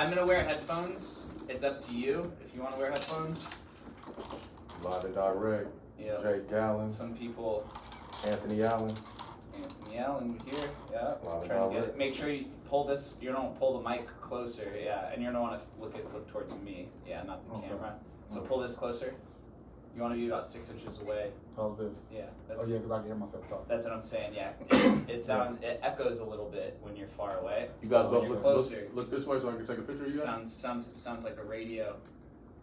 I'm gonna wear headphones. It's up to you if you want to wear headphones. Live and direct. Yeah. Jake Gallen. Some people. Anthony Allen. Anthony Allen here. Yeah. Live Trying and to get it. direct. Make sure you pull this. You don't pull the mic closer. Yeah, and you don't want to look towards me. Yeah, not the camera. So pull this closer. You want to be about 6 inches away. How's this? Yeah. Oh yeah, because I can hear myself talk. That's what I'm saying. Yeah. It echoes a little bit when you're far away. You guys When you're closer. look this way so I can take a picture of you guys. Sounds like a radio.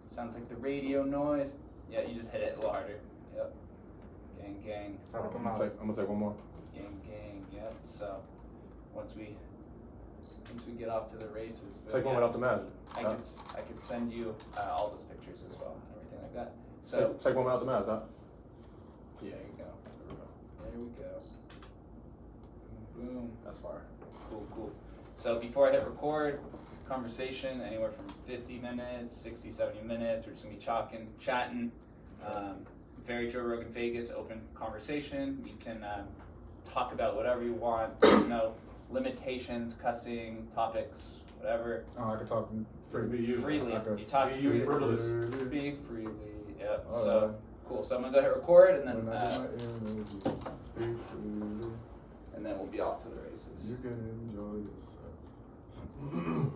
Sounds like the radio noise. Yeah, you just hit it a little harder. Yep. Gang, gang. Trying to come I'm out. gonna take one more. Gang, gang. Yep. So once we get off to the races, but Take one without the magic. I could send you all those pictures as well and everything like that. So Take one without the mask, huh? yeah, there you go. There we go. Boom, boom. That's fire. Cool. So before I hit record, conversation anywhere from 50 minutes, 60, 70 minutes. We're just gonna be chatting. Very Joe Rogan Vegas, open conversation. You can talk about whatever you want. No limitations, cussing, topics, whatever. Oh, I can talk freely. Freely. I could You talk be you, frivolous. Speak freely. Yep. All So right. cool. So I'm gonna go hit record and then When I do my interview, speak freely. and then we'll be off to the races. You can enjoy yourself.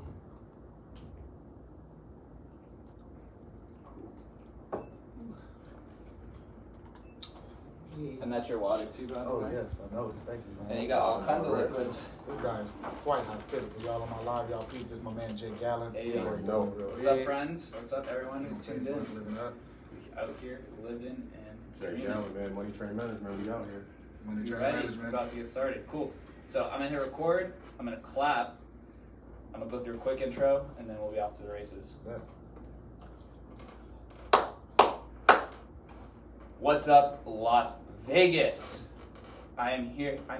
And that's your water too, by the Oh way. yes, I noticed. Thank you, man. And you got all kinds of liquids. This guy is quite hospitable. Y'all on my live, y'all peep. This is my man Jake Gallen. Hey, We yo. already No. real What's up, big. friends? What's up, everyone who's tuned in? Facebook living up. Out here living and Jake dreaming. Gallen, man. Money Train Management. We out here. Money You Train ready? We're Management. about to get started. Cool. So I'm gonna hit record. I'm gonna clap. I'm gonna go through a quick intro, and then we'll be off to the races. Yeah. What's up, Las Vegas? I'm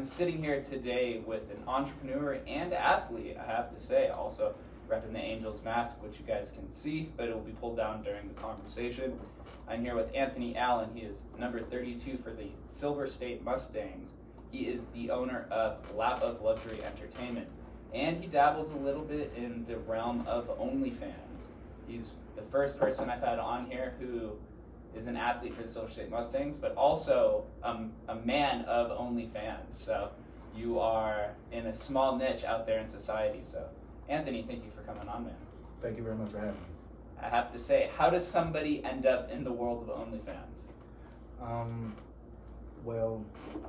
sitting here today with an entrepreneur and athlete, I have to say, also repping the Angels mask, which you guys can see, but it will be pulled down during the conversation. I'm here with Anthony Allen. He is number 32 for the Silver State Mustangs. He is the owner of Lap of Luxury Entertainment, and he dabbles a little bit in the realm of OnlyFans. He's the first person I've had on here who is an athlete for the Silver State Mustangs, but also a man of OnlyFans. So you are in a small niche out there in society. So Anthony, thank you for coming on, man. Thank you very much for having me. I have to say, how does somebody end up in the world of OnlyFans? Well,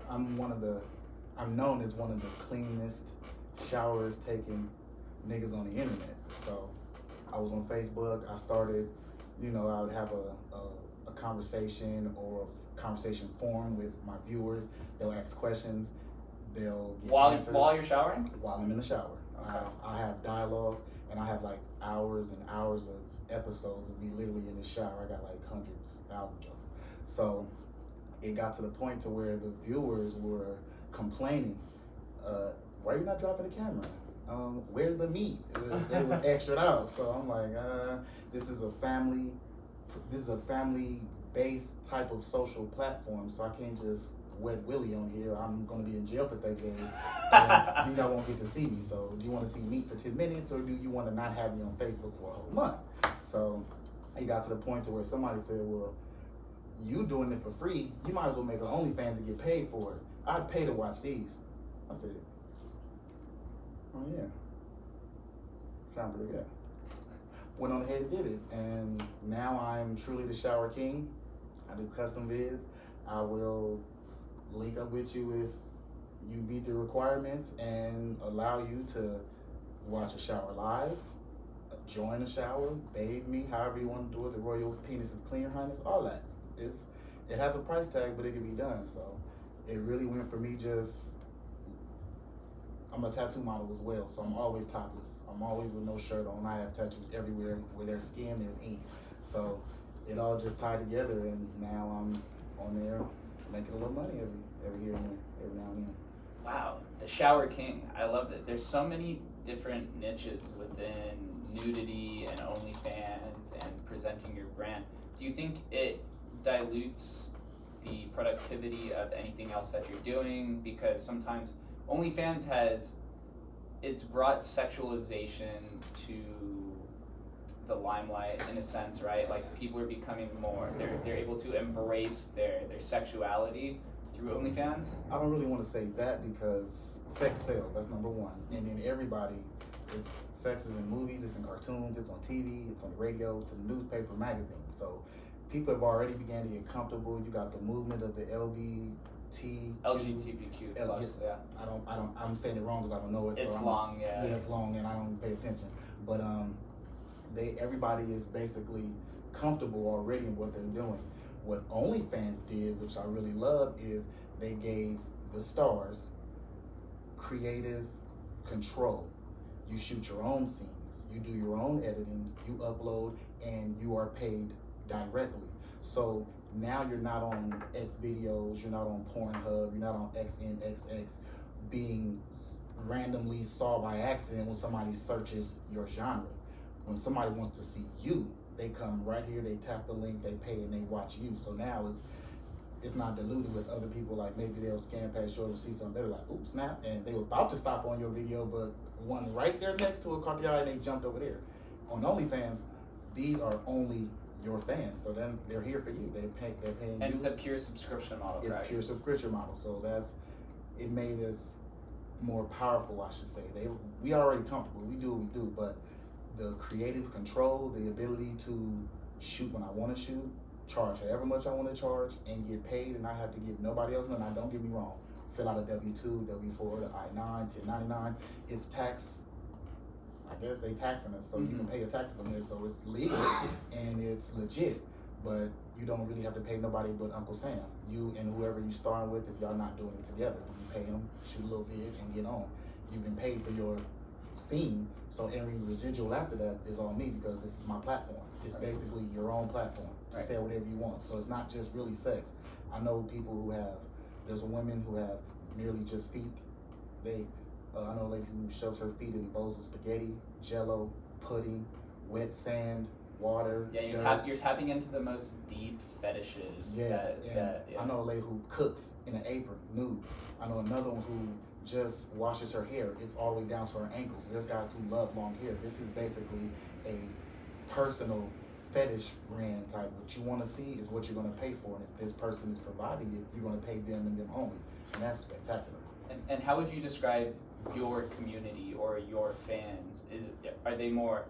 I'm known as one of the cleanest, showers taking niggas on the internet. So I was on Facebook. I started, I would have a conversation or a conversation forum with my viewers. They'll ask questions. They'll get answers. While you're showering? While I'm in the shower. Okay. I have dialogue, and I have like hours and hours of episodes of me literally in the shower. I got like hundreds, thousands of them. So it got to the point to where the viewers were complaining, why are you not dropping the camera? Where's the meat? It was extra out. So I'm like, this is a family-based type of social platform, so I can't just wet Willie on here. I'm going to be in jail for 30 days, and you don't won't get to see me. So do you want to see meat for 10 minutes, or do you want to not have me on Facebook for a whole month? So it got to the point to where somebody said, well, you doing it for free, you might as well make an OnlyFans and get paid for it. I'd pay to watch these. I said, oh yeah, sound pretty good. Went on ahead and did it, and now I'm truly the shower king. I do custom vids. I will link up with you if you meet the requirements and allow you to watch a shower live, join a shower, bathe me, however you want to do it. The royal penis is clean, Your Highness, all that. It has a price tag, but it can be done. So it really went for me I'm a tattoo model as well, so I'm always topless. I'm always with no shirt on. I have tattoos everywhere. Where there's skin, there's ink. So it all just tied together, and now I'm on there making a little money every here and there, every now and then. Wow, the shower king. I love that. There's so many different niches within nudity and OnlyFans and presenting your brand. Do you think it dilutes the productivity of anything else that you're doing? Because sometimes OnlyFans it's brought sexualization to the limelight in a sense, right? Like people are becoming more, they're able to embrace their sexuality through OnlyFans? I don't really want to say that because sex sells. That's number one. And then everybody sex is in movies, it's in cartoons, it's on TV, it's on the radio, it's in the newspaper, magazine. So people have already began to get comfortable. You got the movement of the LGBTQ plus, yeah. I'm saying it wrong because I don't know it. It's so long, yeah. Yeah, it's long and I don't pay attention. But everybody is basically comfortable already in what they're doing. What OnlyFans did, which I really love, is they gave the stars creative control. You shoot your own scenes, you do your own editing, you upload, and you are paid directly. So now you're not on X videos, you're not on Pornhub, you're not on XNXX being randomly saw by accident when somebody searches your genre. When somebody wants to see you, they come right here, they tap the link, they pay, and they watch you. So now it's not diluted with other people. Like maybe they'll scan past yours and see something, they're like, oops, snap, and they were about to stop on your video, but one right there next to it caught the eye and they jumped over there. On OnlyFans, these are only your fans, so then they're here for you. They're paying and you. It's a pure subscription model, It's right? a pure subscription model, so it made us more powerful, I should say. We are already comfortable, we do what we do, but the creative control, the ability to shoot when I want to shoot, charge however much I want to charge, and get paid, and I have to give nobody else nothing. Now, don't get me wrong. Fill out a W-2, W-4, the I-9, 1099. It's tax. I guess they taxing us, so you can pay your taxes on there. So it's legal and it's legit, but you don't really have to pay nobody but Uncle Sam. You and whoever you starting with, if y'all not doing it together, you pay them, shoot a little vid, and get on. You've been paid for your scene, so every residual after that is on me because this is my platform. It's basically your own platform to say whatever you want. So it's not just really sex. I know people who there's women who have merely just feet. I know a lady who shoves her feet in bowls of spaghetti, jello, pudding, wet sand, water. Yeah, you're tapping into the most deep fetishes. Yeah, I know a lady who cooks in an apron, nude. I know another one who just washes her hair. It's all the way down to her ankles. There's guys who love long hair. This is basically a personal fetish brand type. What you want to see is what you're going to pay for. And if this person is providing it, you're going to pay them and them only. And that's spectacular. And how would you describe your community or your fans? Are they more?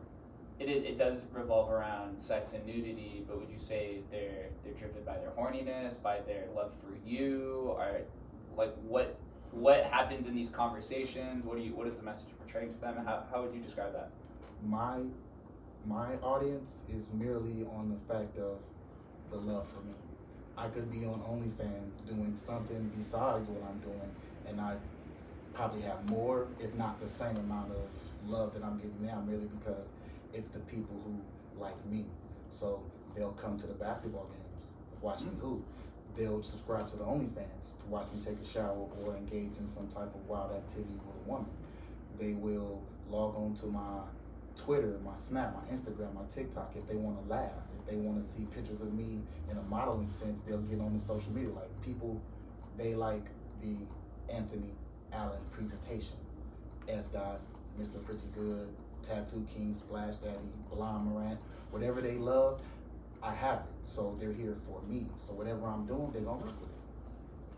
It does revolve around sex and nudity, but would you say they're driven by their horniness, by their love for you, or like what happens in these conversations? What is the message you're portraying to them? How would you describe that? My audience is merely on the fact of the love for me. I could be on OnlyFans doing something besides what I'm doing, and I probably have more, if not the same amount of love that I'm getting now, merely because it's the people who like me. So they'll come to the basketball games, watch me hoop. They'll subscribe to the OnlyFans to watch me take a shower or engage in some type of wild activity with a woman. They will log on to my Twitter, my Snap, my Instagram, my TikTok if they want to laugh. If they want to see pictures of me in a modeling sense, they'll get on the social media. Like people, they like the Anthony Allen presentation. S. Dot, Mr. Pretty Good, Tattoo King, Splash Daddy, Blonde Morant, whatever they love, I have it. So they're here for me. So whatever I'm doing, they're gonna work with it.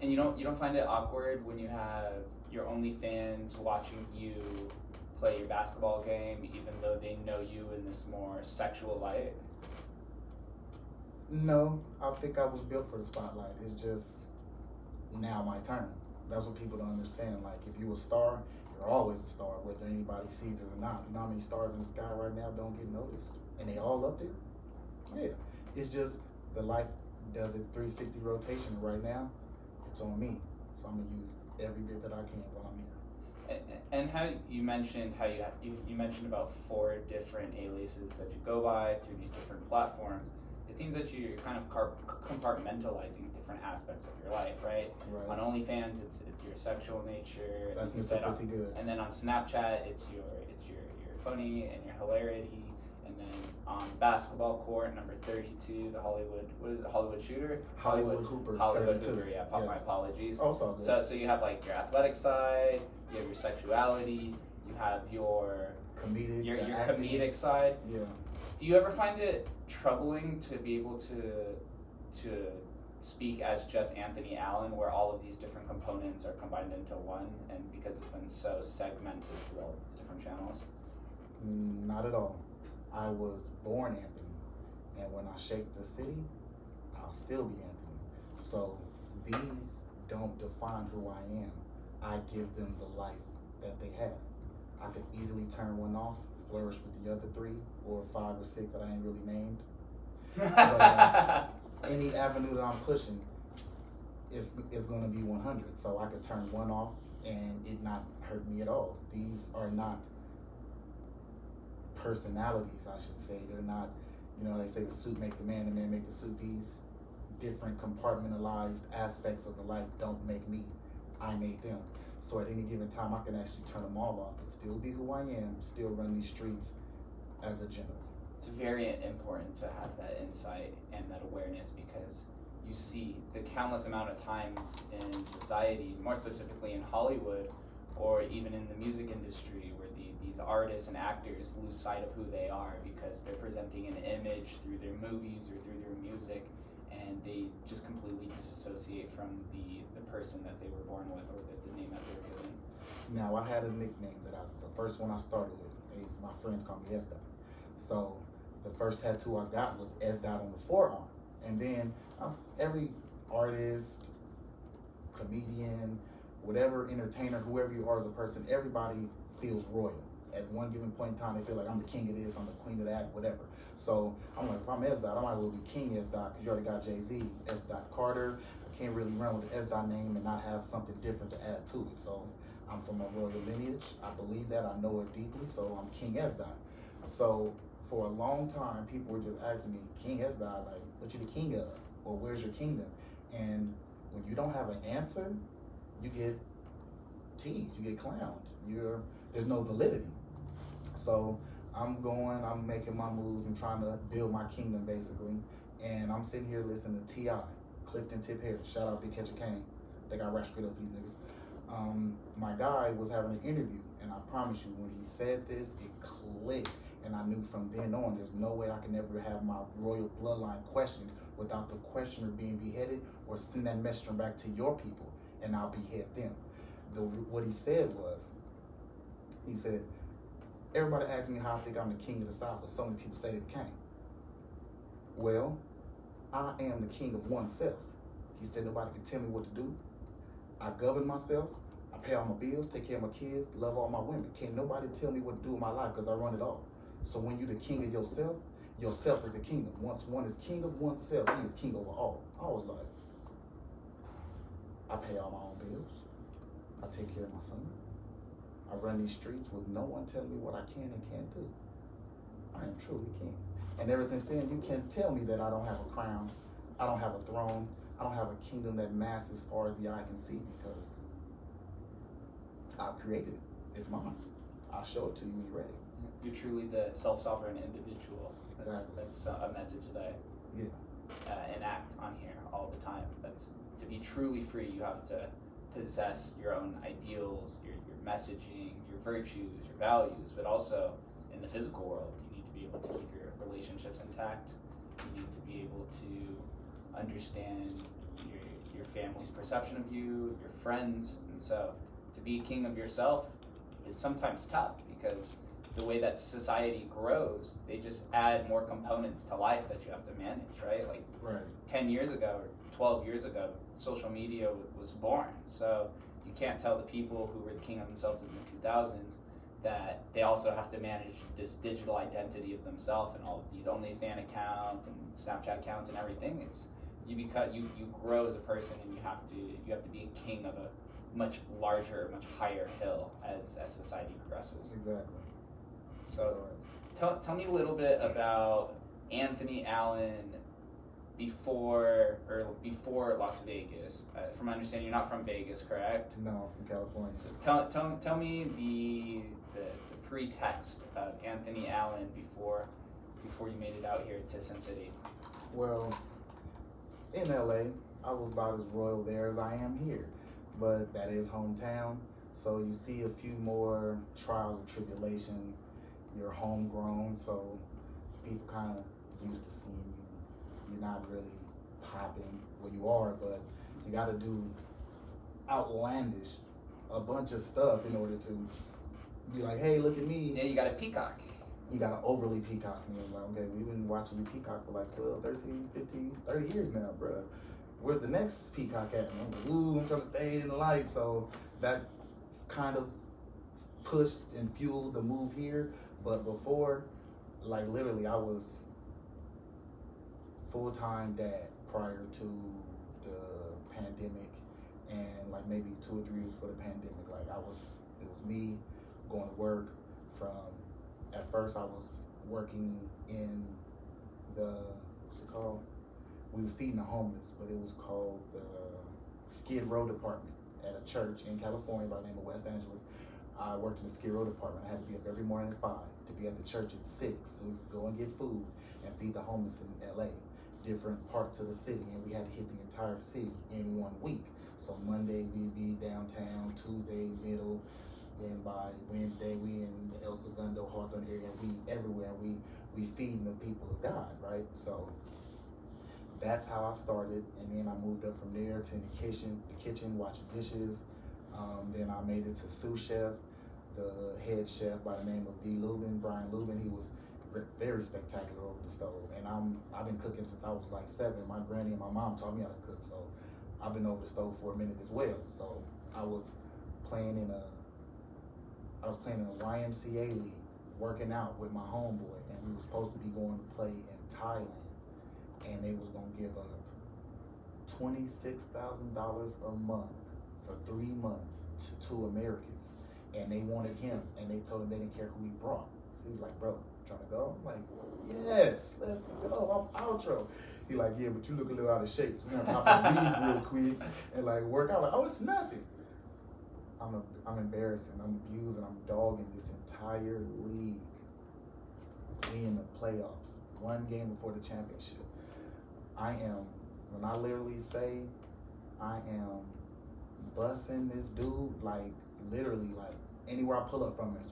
And you don't find it awkward when you have your OnlyFans watching you play your basketball game, even though they know you in this more sexual light? No, I think I was built for the spotlight. It's just now my turn. That's what people don't understand. Like if you're a star, you're always a star, whether anybody sees it or not. You know how many stars in the sky right now don't get noticed? And they all up there? Yeah. It's just the life does its 360 rotation right now. It's on me. So I'm gonna use every bit that I can while I'm here. And how you mentioned you mentioned about 4 different aliases that you go by through these different platforms. It seems that you're kind of compartmentalizing different aspects of your life, right? On OnlyFans, it's your sexual nature. That's Mr. Pretty Good. And then on Snapchat, it's your funny and your hilarity. And then on basketball court, number 32, the Hollywood shooter? Hollywood Hooper. Hollywood 32. Hooper, yeah. Yes. My apologies. Oh, it's all good. So you have like your athletic side, you have your sexuality, you have your comedic, your comedic side. Yeah. Do you ever find it troubling to be able to speak as just Anthony Allen, where all of these different components are combined into one, and because it's been so segmented through all of these different channels? Not at all. I was born Anthony, and when I shake the city, I'll still be Anthony. So these don't define who I am. I give them the life that they have. I could easily turn one off, flourish with the other 3 or 5 or 6 that I ain't really named. But, any avenue that I'm pushing is going to be 100. So I could turn one off and it not hurt me at all. These are not personalities, I should say. They're not, they say the suit make the man make the suit. These different compartmentalized aspects of the life don't make me. I made them. So at any given time, I can actually turn them all off and still be who I am, still run these streets as a general. It's very important to have that insight and that awareness, because you see the countless amount of times in society, more specifically in Hollywood or even in the music industry, where these artists and actors lose sight of who they are because they're presenting an image through their movies or through their music, and they just completely disassociate from the person that they were born with, or the name that they were given. Now, I had a nickname the first one I started with. My friends call me S-Dot. So the first tattoo I got was S-Dot on the forearm. And then every artist, comedian, whatever entertainer, whoever you are as a person, everybody feels royal. At one given point in time, they feel like I'm the king of this, I'm the queen of that, whatever. So I'm like, if I'm S-Dot, I might as well be King S-Dot, because you already got Jay-Z, S-Dot Carter. I can't really run with the S-Dot name and not have something different to add to it. So I'm from a royal lineage. I believe that. I know it deeply. So I'm King S-Dot. So for a long time, people were just asking me, King S-Dot, like, what you the king of? Or where's your kingdom? And when you don't have an answer, you get teased, you get clowned. There's no validity. So I'm making my moves and trying to build my kingdom, basically. And I'm sitting here listening to T.I., Clifton Tip Harris, shout out Big Catch a Cane. I think I rap straight up for these niggas. My guy was having an interview, and I promise you, when he said this, it clicked. And I knew from then on, there's no way I can ever have my royal bloodline questioned without the questioner being beheaded or send that messenger back to your people, and I'll behead them. What he said was, he said, everybody asks me how I think I'm the king of the South, but so many people say they became. Well, I am the king of oneself. He said, nobody can tell me what to do. I govern myself. I pay all my bills, take care of my kids, love all my women. Can't nobody tell me what to do in my life, because I run it all. So when you're the king of yourself is the kingdom. Once one is king of oneself, he is king over all. I was like, I pay all my own bills. I take care of my son. I run these streets with no one telling me what I can and can't do. I am truly king. And ever since then, you can't tell me that I don't have a crown, I don't have a throne, I don't have a kingdom that mass as far as the eye can see, because I've created it. It's mine. I'll show it to you when you're ready. You're truly the self-sovereign individual. That's a message that I enact on here all the time. That's to be truly free, you have to possess your own ideals, your messaging, your virtues, your values, but also in the physical world, you need to be able to keep your relationships intact. You need to be able to understand your family's perception of you, your friends, and so to be king of yourself is sometimes tough, because the way that society grows, they just add more components to life that you have to manage, right? Like 10 years ago or 12 years ago, social media was born. So you can't tell the people who were the king of themselves in the 2000s that they also have to manage this digital identity of themselves and all of these OnlyFans accounts and Snapchat accounts and everything. You grow as a person, and you have to be a king of a much larger, much higher hill as society progresses. Exactly. So tell me a little bit about Anthony Allen before Las Vegas. From my understanding, you're not from Vegas, correct? No, from California. So tell me the pretext of Anthony Allen before you made it out here to Sin City. Well, in LA, I was about as royal there as I am here, but that is hometown. So you see a few more trials and tribulations. You're homegrown, so people kind of used to seeing you. You're not really popping. Well, you are, but you got to do outlandish a bunch of stuff in order to be like, hey, look at me. Yeah, you got a peacock. You got to overly peacock. And you're like, okay, we've been watching you peacock for like 12, 13, 15, 30 years now, bro. Where's the next peacock at? And I'm like, ooh, I'm trying to stay in the light. So that kind of pushed and fueled the move here. But before, like literally, I was full-time dad prior to the pandemic, and like maybe 2 or 3 years for the pandemic. Like it was me going to work from. At first, I was working in what's it called? We were feeding the homeless, but it was called the Skid Row department at a church in California by the name of West Angeles. I worked in the Skid Row department. I had to be up every morning at 5 to be at the church at 6, so we could go and get food and feed the homeless in LA, different parts of the city, and we had to hit the entire city in 1 week. So Monday we'd be downtown, Tuesday middle, then by Wednesday we in the El Segundo, Hawthorne area, we everywhere. We feeding the people of God, right? So that's how I started, and then I moved up from there to the kitchen, washing dishes. Then I made it to sous chef, the head chef by the name of Brian Lubin. He was very spectacular over the stove, and I've been cooking since I was like 7. My granny and my mom taught me how to cook, so I've been over the stove for a minute as well. So I was playing in a YMCA league, working out with my homeboy, and we were supposed to be going to play in Thailand, and they was gonna give up $26,000 a month for 3 months to 2 Americans, and they wanted him, and they told him they didn't care who he brought. So he was like, bro, trying to go? I'm like, yes, let's go. I'm outro. He like, yeah, but you look a little out of shape, so we're gonna hop on leave real quick and like work out. Like, oh, it's nothing. I'm embarrassing, I'm abusing, I'm dogging this entire league. We in the playoffs, 1 game before the championship. When I literally say I am busting this dude, like literally, like anywhere I pull up from is,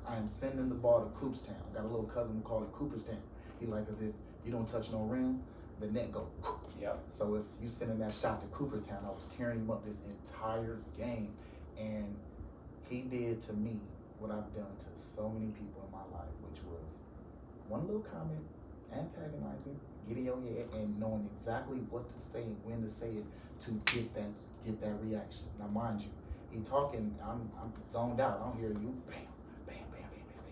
I am sending the ball to Cooperstown. I got a little cousin who call it Cooperstown. He like, as if you don't touch no rim, the net go. Yep. So it's you sending that shot to Cooperstown. I was tearing him up this entire game, and he did to me what I've done to so many people in my life, which was one little comment, antagonizing, getting your head, and knowing exactly what to say and when to say it to get that reaction. Now, mind you, he talking, I'm zoned out. I don't hear you. Bam, bam, bam, bam, bam,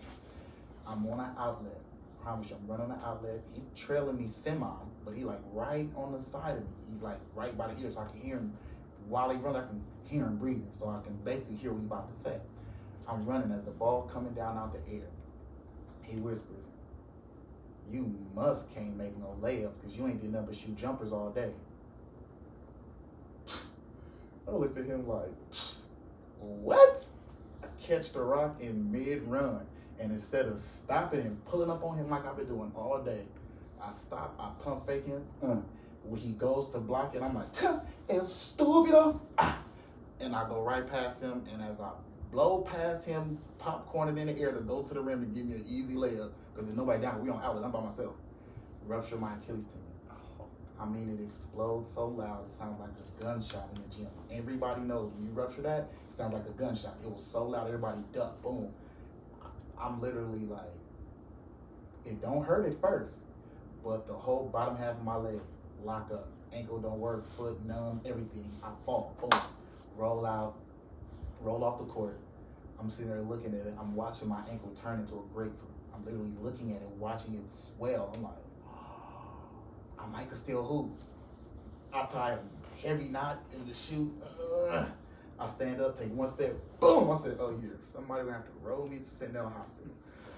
bam. I'm on an outlet. I promise you, I'm running on an outlet. He trailing me semi, but he like right on the side of me. He's like right by the ear, so I can hear him. While he runs, I can hear him breathing, so I can basically hear what he's about to say. I'm running as the ball coming down out the air. He whispers, "You can't make no layups because you ain't did nothing but shoot jumpers all day." I looked at him like, what? I catch the rock in mid-run, and instead of stopping and pulling up on him like I've been doing all day, I stop, I pump fake him. When he goes to block it, I'm like, "El stupido!" And I go right past him, and as I blow past him, popcorn it in the air to go to the rim to give me an easy layup, because there's nobody down, we on outlet, I'm by myself. Rupture my Achilles tendon. I mean, it explodes so loud, it sounds like a gunshot in the gym. Everybody knows when you rupture that, it sounds like a gunshot. It was so loud, everybody ducked, boom. I'm literally like, it don't hurt at first, but the whole bottom half of my leg lock up. Ankle don't work, foot numb, everything. I fall, boom, roll out, roll off the court. I'm sitting there looking at it. I'm watching my ankle turn into a grapefruit. I'm literally looking at it, watching it swell. I'm like, I might could still hoop. I tie a heavy knot in the shoe. I stand up, take 1 step, boom. I said, oh yeah, somebody gonna have to roll me to send down the hospital.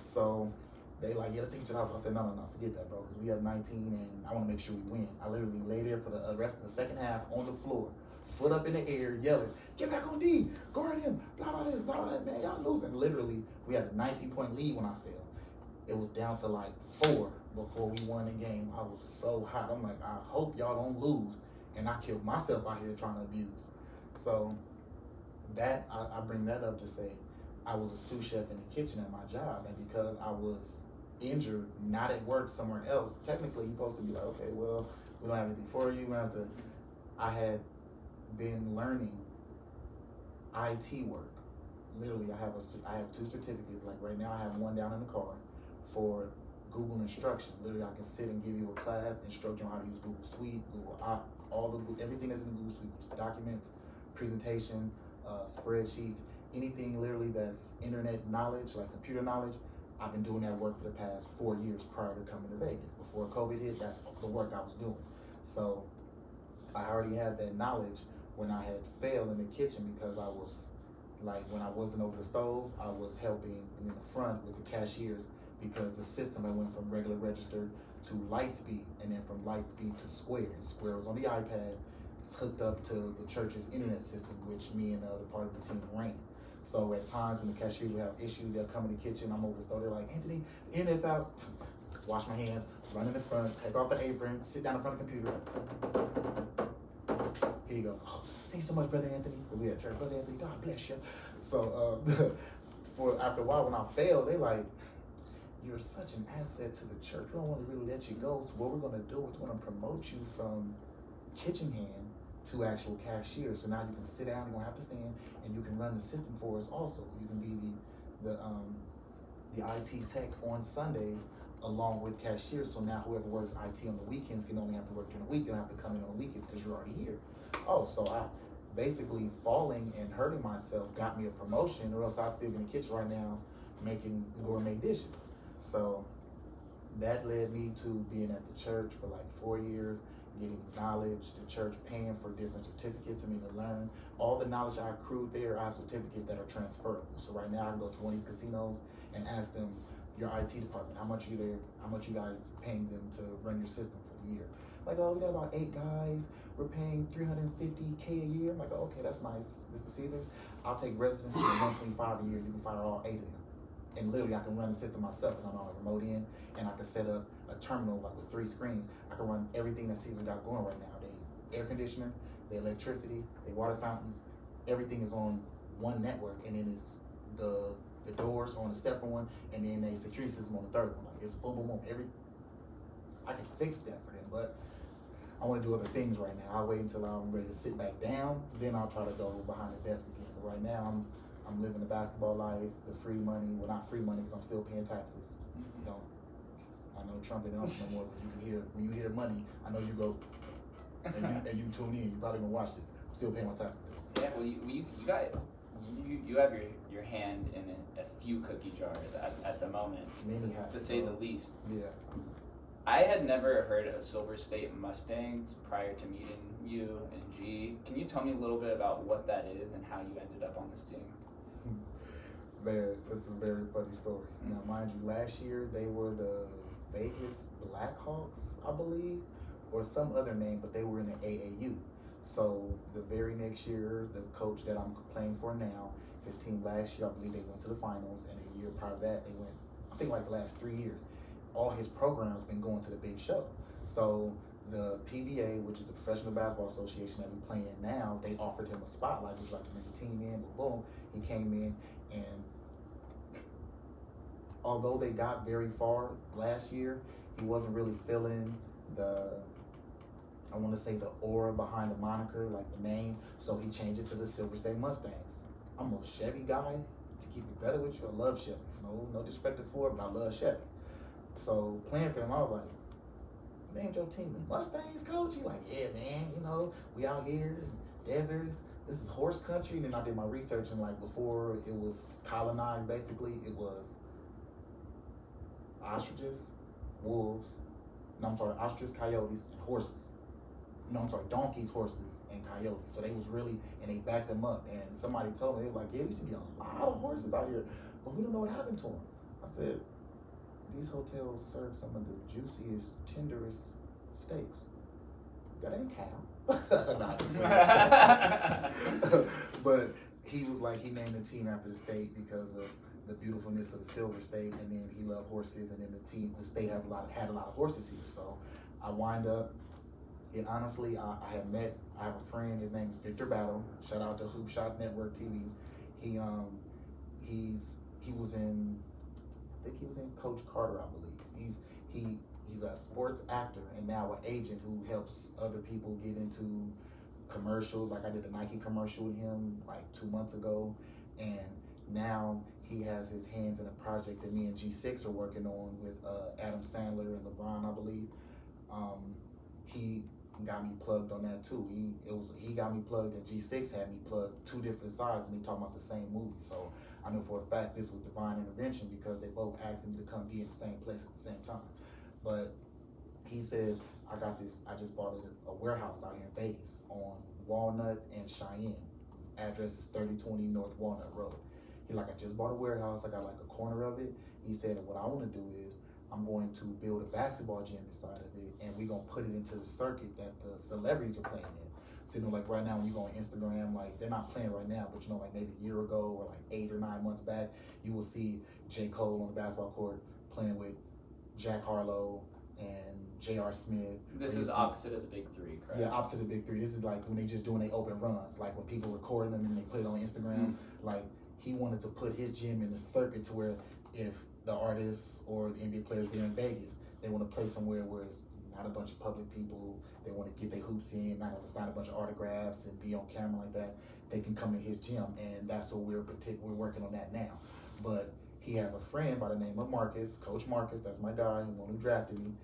So they like, yeah, let's take you to the hospital. I said, no, forget that, bro, because we have 19 and I want to make sure we win. I literally lay there for the rest of the second half on the floor, foot up in the air, yelling, "Get back on D, guard him, blah, blah, this, blah, blah, that, man, y'all losing." Literally, we had a 19-point lead when I fell. It was down to like 4 before we won the game. I was so hot. I'm like, I hope y'all don't lose. And I killed myself out here trying to abuse. So that, I bring that up to say, I was a sous chef in the kitchen at my job. And because I was injured, not at work, somewhere else, technically you're supposed to be like, okay, well, we don't have anything for you. We have to. I had been learning IT work. Literally, I have 2 certificates. Like right now, I have one down in the car for Google instruction. Literally, I can sit and give you a class, instruct you on how to use Google Suite, everything that's in Google Suite, which is documents, presentation, spreadsheets, anything literally that's internet knowledge, like computer knowledge. I've been doing that work for the past 4 years prior to coming to Vegas. Before COVID hit, that's the work I was doing. So I already had that knowledge when I had failed in the kitchen, because I was like, when I wasn't over the stove, I was helping in the front with the cashiers, because the system, I went from regular register to Lightspeed, and then from Lightspeed to Square. And Square was on the iPad. It's hooked up to the church's internet system, which me and the other part of the team ran. So at times when the cashiers would have issues, they'll come in the kitchen, I'm over the stove, they're like, Anthony, the internet's out. Wash my hands, run in the front, take off the apron, sit down in front of the computer. Here you go. Oh, thank you so much, Brother Anthony. We at church, Brother Anthony, God bless you. So after a while, when I failed, they like, you're such an asset to the church. We don't want to really let you go. So what we're going to do is we're going to promote you from kitchen hand to actual cashier. So now you can sit down, you don't have to stand, and you can run the system for us also. You can be the IT tech on Sundays along with cashiers. So now whoever works IT on the weekends can only have to work during the week. They don't have to come in on the weekends because you're already here. Oh, so I basically falling and hurting myself got me a promotion, or else I'd still be in the kitchen right now making gourmet dishes. So that led me to being at the church for like 4 years, getting knowledge, the church paying for different certificates for me to learn. All the knowledge I accrued there, I have certificates that are transferable. So right now I can go to one of these casinos and ask them, your IT department, how much you guys paying them to run your system for the year? Like, oh, we got about 8 guys. We're paying $350K a year. I'm like, oh, okay, that's nice. This is the Caesars. I'll take residents at $125 a year. You can fire all 8 of them. And literally, I can run the system myself. And I'm on a remote end, and I can set up a terminal like with 3 screens. I can run everything that Caesar got going right now. The air conditioner, the electricity, the water fountains, everything is on one network, and then it's the doors on the separate one, and then a security system on the third one. Like, it's boom, boom, boom. I can fix that for them, but I want to do other things right now. I'll wait until I'm ready to sit back down, then I'll try to go behind the desk again. But right now, I'm living the basketball life, the free money. Well, not free money, because I'm still paying taxes. I know Trump ain't on no more, but when you hear money, I know you go and you tune in. You probably gonna watch this. I'm still paying my taxes. Yeah, well, you have your hand in a few cookie jars at the moment, to say the least. Yeah. I had never heard of Silver State Mustangs prior to meeting you and G. Can you tell me a little bit about what that is and how you ended up on this team? Man, that's a very funny story. Now, mind you, last year they were the Vegas Blackhawks, I believe, or some other name, but they were in the AAU. So the very next year, the coach that I'm playing for now, his team last year, I believe they went to the finals, and a year prior to that, they went, I think like the last 3 years. All his programs been going to the big show. So the PBA, which is the Professional Basketball Association that we're playing now, they offered him a spotlight. It was like to bring the team in, boom, he came in, and although they got very far last year, he wasn't really feeling I want to say the aura behind the moniker, like the name, so he changed it to the Silver State Mustangs. I'm a Chevy guy, to keep it better with you. I love Chevys. No disrespect to Ford, but I love Chevys. So playing for him, I was like, you named your team the Mustangs, coach? He like, yeah, man, we out here in deserts. This is horse country. And then I did my research, and like before it was colonized, basically, it was ostriches, coyotes, and horses. Donkeys, horses, and coyotes. So they was really, and they backed them up. And somebody told me, they were like, yeah, there used to be a lot of horses out here, but we don't know what happened to them. I said, these hotels serve some of the juiciest, tenderest steaks. That ain't cow. But he was like, he named the team after the state because of the beautifulness of the Silver State, and then he loved horses, and then the state had a lot of horses here. So I wind up, and honestly, I have a friend, his name is Victor Battle. Shout out to Hoop Shot Network TV. He was in think he was in Coach Carter, I believe. He's a sports actor and now an agent who helps other people get into commercials. Like I did a Nike commercial with him like 2 months ago, and now he has his hands in a project that me and G6 are working on with Adam Sandler and LeBron, I believe. He got me plugged on that too. He got me plugged, and G6 had me plugged 2 different sides, and he talking about the same movie. So I know for a fact this was divine intervention because they both asked me to come be in the same place at the same time. But he said, I just bought a warehouse out here in Vegas on Walnut and Cheyenne. Address is 3020 North Walnut Road. He like, I just bought a warehouse. I got like a corner of it. He said, what I want to do is I'm going to build a basketball gym inside of it, and we're going to put it into the circuit that the celebrities are playing in. So, like right now when you go on Instagram, like they're not playing right now, but like maybe a year ago or like 8 or 9 months back, you will see J. Cole on the basketball court playing with Jack Harlow and J.R. Smith. This is opposite of the big 3, correct? Yeah, opposite of the big 3. This is like when they just doing their open runs, like when people recording them and they put it on Instagram. Like he wanted to put his gym in a circuit to where if the artists or the NBA players there in Vegas, they want to play somewhere where it's not a bunch of public people, they want to get their hoops in, not have to sign a bunch of autographs and be on camera like that, they can come to his gym, and that's what we're working on that now. But he has a friend by the name of Marcus, Coach Marcus, that's my guy, the one who drafted me.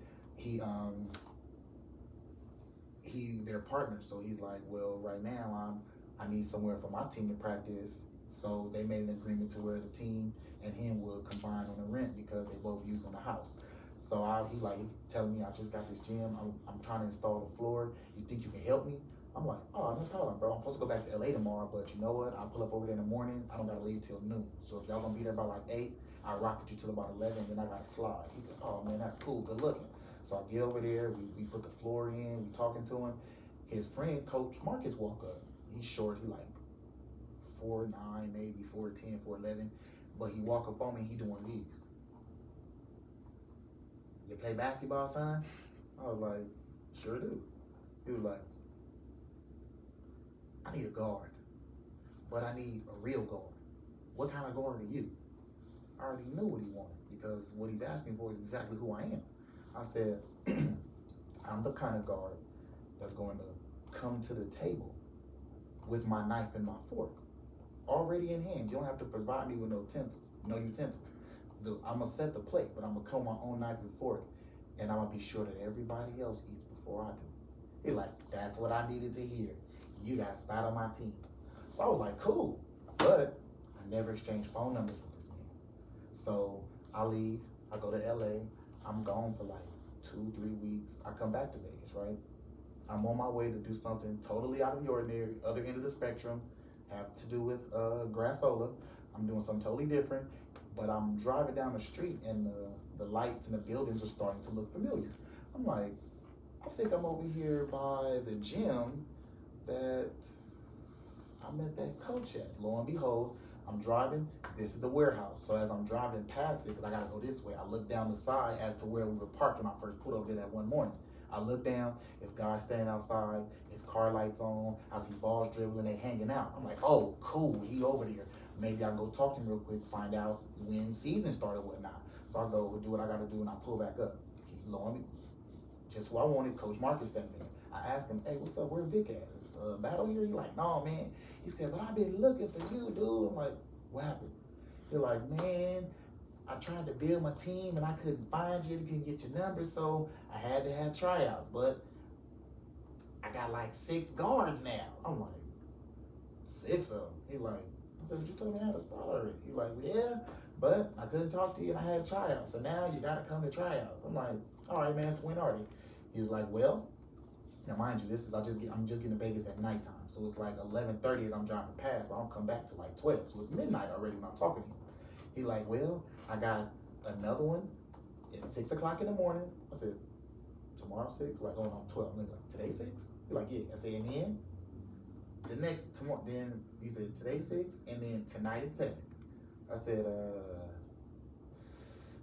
They're partners, so he's like, well, right now I need somewhere for my team to practice. So they made an agreement to where the team and him will combine on the rent because they both use on the house. So he telling me, I just got this gym. I'm trying to install the floor. You think you can help me? I'm like, oh, no problem, bro. I'm supposed to go back to LA tomorrow, but you know what? I'll pull up over there in the morning. I don't gotta leave till noon. So if y'all gonna be there by like 8, I'll rock with you till about 11, then I gotta slide. He said, oh man, that's cool, good looking. So I get over there, we put the floor in, we talking to him. His friend, Coach Marcus, walk up. He's short, he like 4'9", maybe 4'10", 4'11", but he walk up on me, he doing these. You play basketball, son? I was like, sure do. He was like, I need a guard, but I need a real guard. What kind of guard are you? I already knew what he wanted because what he's asking for is exactly who I am. I said, I'm the kind of guard that's going to come to the table with my knife and my fork already in hand. You don't have to provide me with no utensils. I'm going to set the plate, but I'm going to come with my own knife and fork, and I'm going to be sure that everybody else eats before I do. He's like, that's what I needed to hear. You got to start on my team. So I was like, cool. But I never exchanged phone numbers with this man. So I leave. I go to LA. I'm gone for like 2-3 weeks. I come back to Vegas, right? I'm on my way to do something totally out of the ordinary, other end of the spectrum, have to do with Grassola. I'm doing something totally different, but I'm driving down the street and the lights and the buildings are starting to look familiar. I'm like, I think I'm over here by the gym that I met that coach at. Lo and behold, I'm driving. This is the warehouse. So as I'm driving past it, because I got to go this way, I look down the side as to where we were parked when I first pulled over there that one morning. I look down, it's guys standing outside, it's car lights on, I see balls dribbling, they hanging out. I'm like, oh, cool, he over there. Maybe I'll go talk to him real quick, find out when season started, whatnot. So I go do what I got to do, and I pull back up. He lo and me, just what I wanted, Coach Marcus standing there. I asked him, hey, what's up, where Vic at? Battle here? He like, no, man. He said, but I've been looking for you, dude. I'm like, what happened? He's like, man, I tried to build my team and I couldn't find you, couldn't get your number, so I had to have tryouts. But I got like 6 guards now. I'm like, 6 of them? He like, I said, but you told me I had a start already. He like, well, yeah, but I couldn't talk to you and I had tryouts, so now you gotta come to tryouts. I'm like, all right, man, so when are they? He was like, well, now mind you, I'm just getting to Vegas at nighttime, so it's like 11:30 as I'm driving past, but I don't come back till like 12, so it's midnight already when I'm talking to him. He like, well, I got another one at 6 o'clock in the morning. I said, tomorrow 6? Like, oh no, I'm 12. I'm like, today 6? He like, yeah. I said, and then the next tomorrow. Then he said, today 6, and then tonight at 7. I said,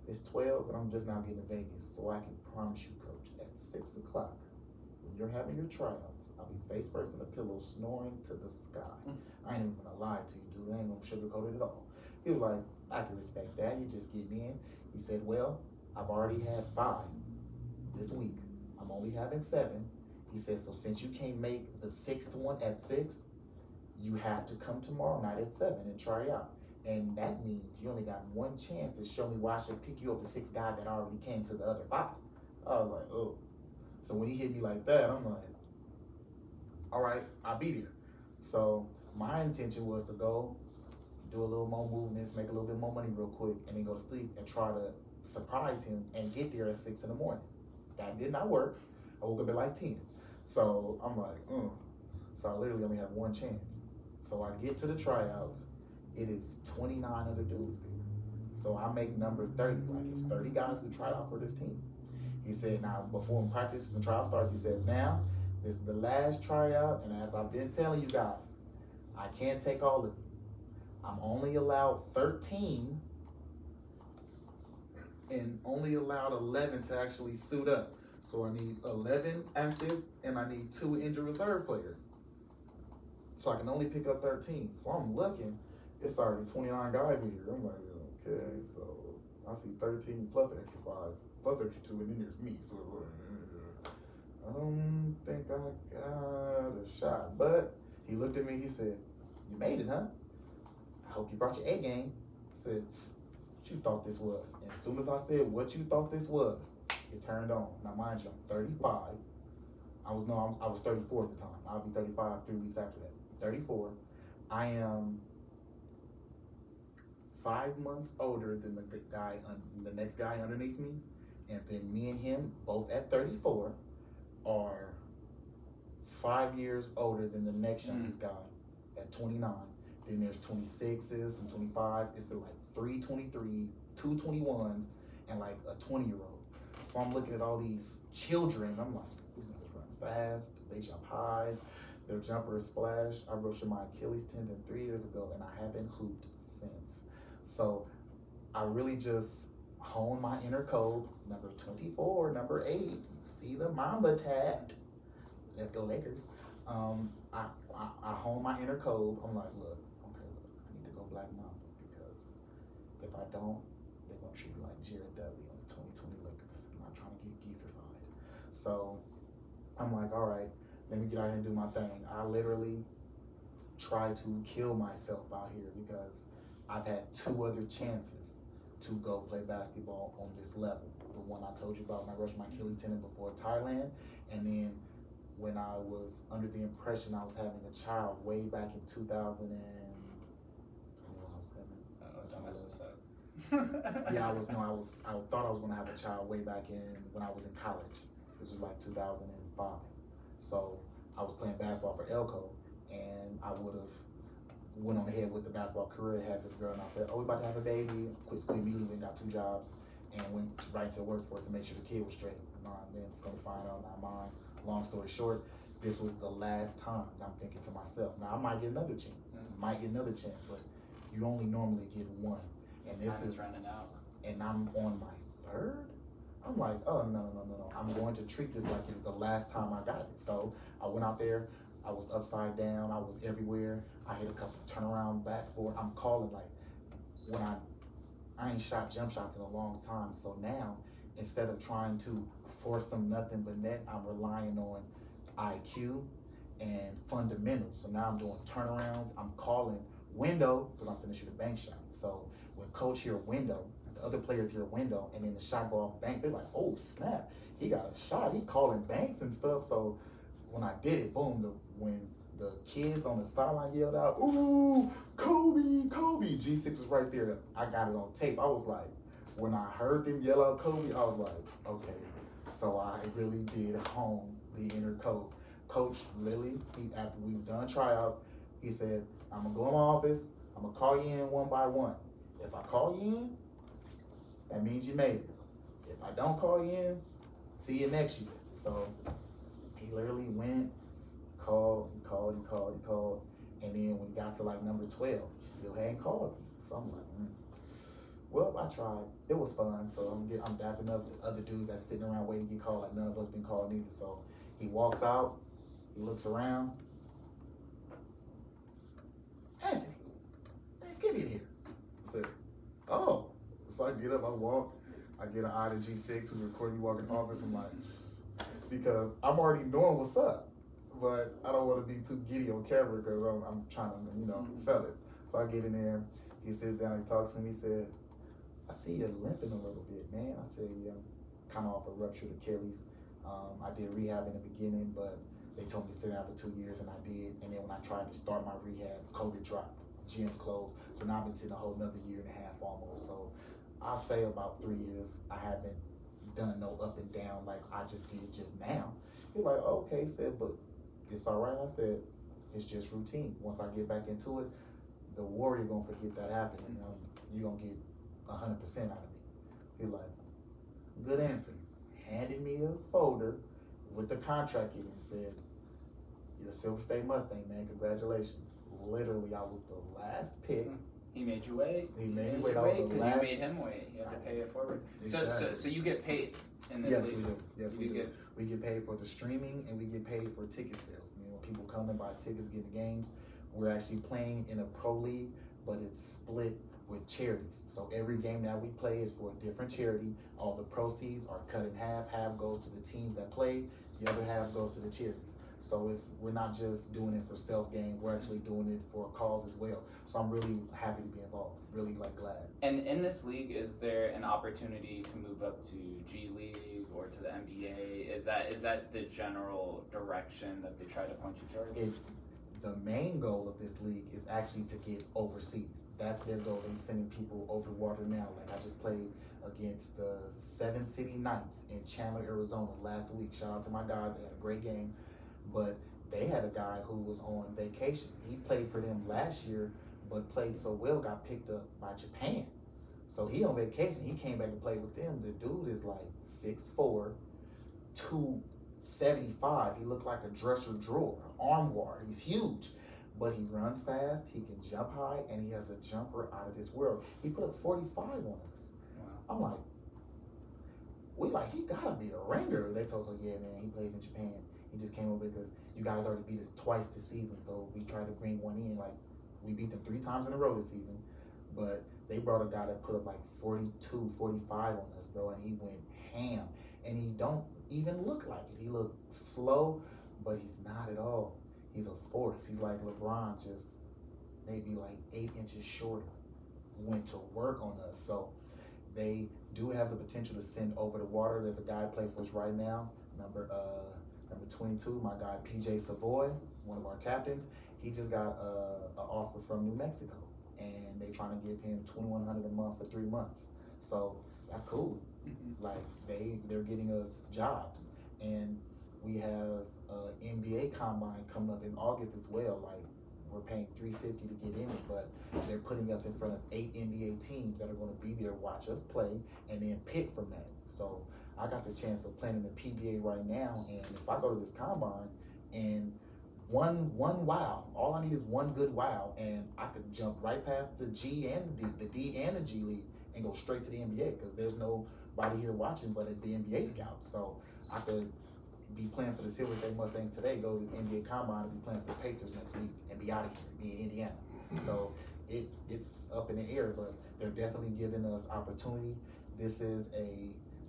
it's 12, and I'm just now getting to Vegas, so I can promise you, Coach, at 6 o'clock. You're having your tryouts, I'll be face first in the pillow snoring to the sky. I ain't even gonna lie to you, dude. I ain't gonna sugarcoat it at all. He was like, I can respect that. You just getting in. He said, well, I've already had 5 this week. I'm only having 7. He said, so since you can't make the 6th one at 6, you have to come tomorrow night at 7 and try out. And that means you only got one chance to show me why I should pick you over the 6 guys that already came to the other 5. I was like, oh. So when he hit me like that, I'm like, all right, I'll be there. So my intention was to go do a little more movements, make a little bit more money real quick, and then go to sleep and try to surprise him and get there at 6 in the morning. That did not work. I woke up at like 10. So I'm like, So I literally only have one chance. So I get to the tryouts. It is 29 other dudes there. So I make number 30. Like, it's 30 guys who tried out for this team. He said, now, before practice, the trial starts, he says, now, this is the last tryout, and as I've been telling you guys, I can't take all of you. I'm only allowed 13 and only allowed 11 to actually suit up. So I need 11 active and I need 2 injured reserve players. So I can only pick up 13. So I'm looking, it's already 29 guys in here. I'm like, okay, so I see 13 plus extra 5, plus extra 2, and then there's me. So I don't think I got a shot. But he looked at me, he said, you made it, huh? I hope you brought your A game. I said, what you thought this was? And as soon as I said what you thought this was, it turned on. Now mind you, I'm 35. I was 34 at the time. I'll be 35 3 weeks after that. 34. I am 5 months older than the next guy underneath me, and then me and him both at 34 are 5 years older than the next youngest guy at 29. Then there's 26s and 25s. It's like 3 23, 2 21s, and like a 20-year-old. So I'm looking at all these children. I'm like, these niggas run fast. They jump high. Their jumper is splash. I ruptured my Achilles tendon 3 years ago, and I haven't hooped since. So I really just honed my inner code. Number 24, number 8. You see the Mamba tat. Let's go Lakers. I honed my inner code. I'm like, look, I need to go Black Mamba, because if I don't, they're going to treat me like Jared Dudley on the 2020 Lakers. I'm not trying to get geezerfied. So I'm like, all right, let me get out here and do my thing. I literally try to kill myself out here because I've had 2 other chances to go play basketball on this level. The one I told you about when I rushed my Achilles tendon before Thailand, and then when I was under the impression I was having a child way back in 2000 and don't mess this up. yeah, I thought I was gonna have a child way back when I was in college. This was like 2005. So I was playing basketball for Elko, and I would have went on ahead with the basketball career, had this girl, and I said, oh, we about to have a baby. Quit school immediately, got 2 jobs, and went right to work for it to make sure the kid was straight. And then come to find out, now mine, long story short, this was the last time. I'm thinking to myself, now I might get another chance. But you only normally get 1. And this is running out. And I'm on my 3rd? I'm like, oh, no. I'm going to treat this like it's the last time I got it. So I went out there. I was upside down. I was everywhere. I hit a couple turnaround backboard. I'm calling, like, when I ain't shot jump shots in a long time. So now, instead of trying to force some nothing but net, I'm relying on IQ and fundamentals. So now I'm doing turnarounds. I'm calling window because I'm finna shoot a bank shot. So when coach hear window, the other players hear window, and then the shot go off bank, they're like, oh snap, he got a shot. He calling banks and stuff. So when I did it, boom, when the kids on the sideline yelled out, ooh, Kobe, G6 was right there. I got it on tape. I was like, when I heard them yell out Kobe, I was like, okay. So I really did hone the inner code. Coach Lily, after we've done tryouts, he said, I'm gonna go in my office, I'm gonna call you in 1 by 1. If I call you in, that means you made it. If I don't call you in, see you next year. So he literally went, called, and then when he got to like number 12, he still hadn't called me. So I'm like, well, I tried. It was fun. So I'm dapping up the other dudes that's sitting around waiting to get called. Like none of us been called either. So he walks out, he looks around. Anthony, man, get in here. I said, oh. So I get up, I walk. I get an eye to G6 who record me walking in the office. I'm like, because I'm already knowing what's up, but I don't want to be too giddy on camera because I'm trying to, sell it. So I get in there. He sits down, he talks to me. He said, I see you limping a little bit, man. I said, yeah, I'm kind of off a ruptured Achilles. I did rehab in the beginning, but they told me to sit down for 2 years, and I did. And then when I tried to start my rehab, COVID dropped, gyms closed. So now I've been sitting a whole another year and a half almost. So I'll say about 3 years, I haven't done no up and down like I just did just now. He's like, okay, he said, but it's all right. I said, it's just routine. Once I get back into it, the warrior gonna forget that happened, and you're gonna get 100% out of me. He's like, good answer. Handed me a folder with the contract in it and said, you're a Silver State Mustang, man, congratulations. Literally, I was the last pick. He made you wait. He made me wait. Because you made him wait. You have to pay it forward. Exactly. So you get paid in this Yes, league? we do. Yes, we do. Get... We get paid for the streaming, and we get paid for ticket sales. When people come and buy tickets, get the games, we're actually playing in a pro league, but it's split with charities. So every game that we play is for a different charity. All the proceeds are cut in half. Half goes to the teams that play. The other half goes to the charities. So we're not just doing it for self-gain. We're actually doing it for a cause as well. So I'm really happy to be involved. Really glad. And in this league, is there an opportunity to move up to G League or to the NBA? Is that the general direction that they try to point you towards? The main goal of this league is actually to get overseas. That's their goal. They're sending people over water now. Like I just played against the 7 City Knights in Chandler, Arizona last week. Shout out to my guys. They had a great game. But they had a guy who was on vacation. He played for them last year, but played so well, got picked up by Japan. So he on vacation. He came back and played with them. The dude is like 6'4", 275. He looked like a dresser drawer, armoire. He's huge. But he runs fast, he can jump high, and he has a jumper out of this world. He put up 45 on us. Wow. I'm like, he gotta be a ringer. They told us, yeah, man, he plays in Japan. He just came over because you guys already beat us twice this season, so we tried to bring one in. Like, we beat them 3 times in a row this season, but they brought a guy that put up like 42, 45 on us, bro, and he went ham. And he don't even look like it. He looked slow, but he's not at all. He's a force. He's like LeBron, just maybe like 8 inches shorter. Went to work on us. So they do have the potential to send over the water. There's a guy playing for us right now, number 22, my guy PJ Savoy, one of our captains. He just got an offer from New Mexico, and they trying to give him $2,100 a month for 3 months. So that's cool. Mm-hmm. Like they're getting us jobs, and we have NBA combine coming up in August as well. Like we're paying $350 to get in it, but they're putting us in front of 8 NBA teams that are going to be there, watch us play, and then pick from that. So I got the chance of playing in the PBA right now, and if I go to this combine and one wow, all I need is one good wow, and I could jump right past the G and the D and the G League and go straight to the NBA because there's nobody here watching but the NBA scouts. So I could be playing for the Silver State Mustangs today, go to this NBA combine and be playing for the Pacers next week and be out of here, be in Indiana. So it's up in the air, but they're definitely giving us opportunity. This is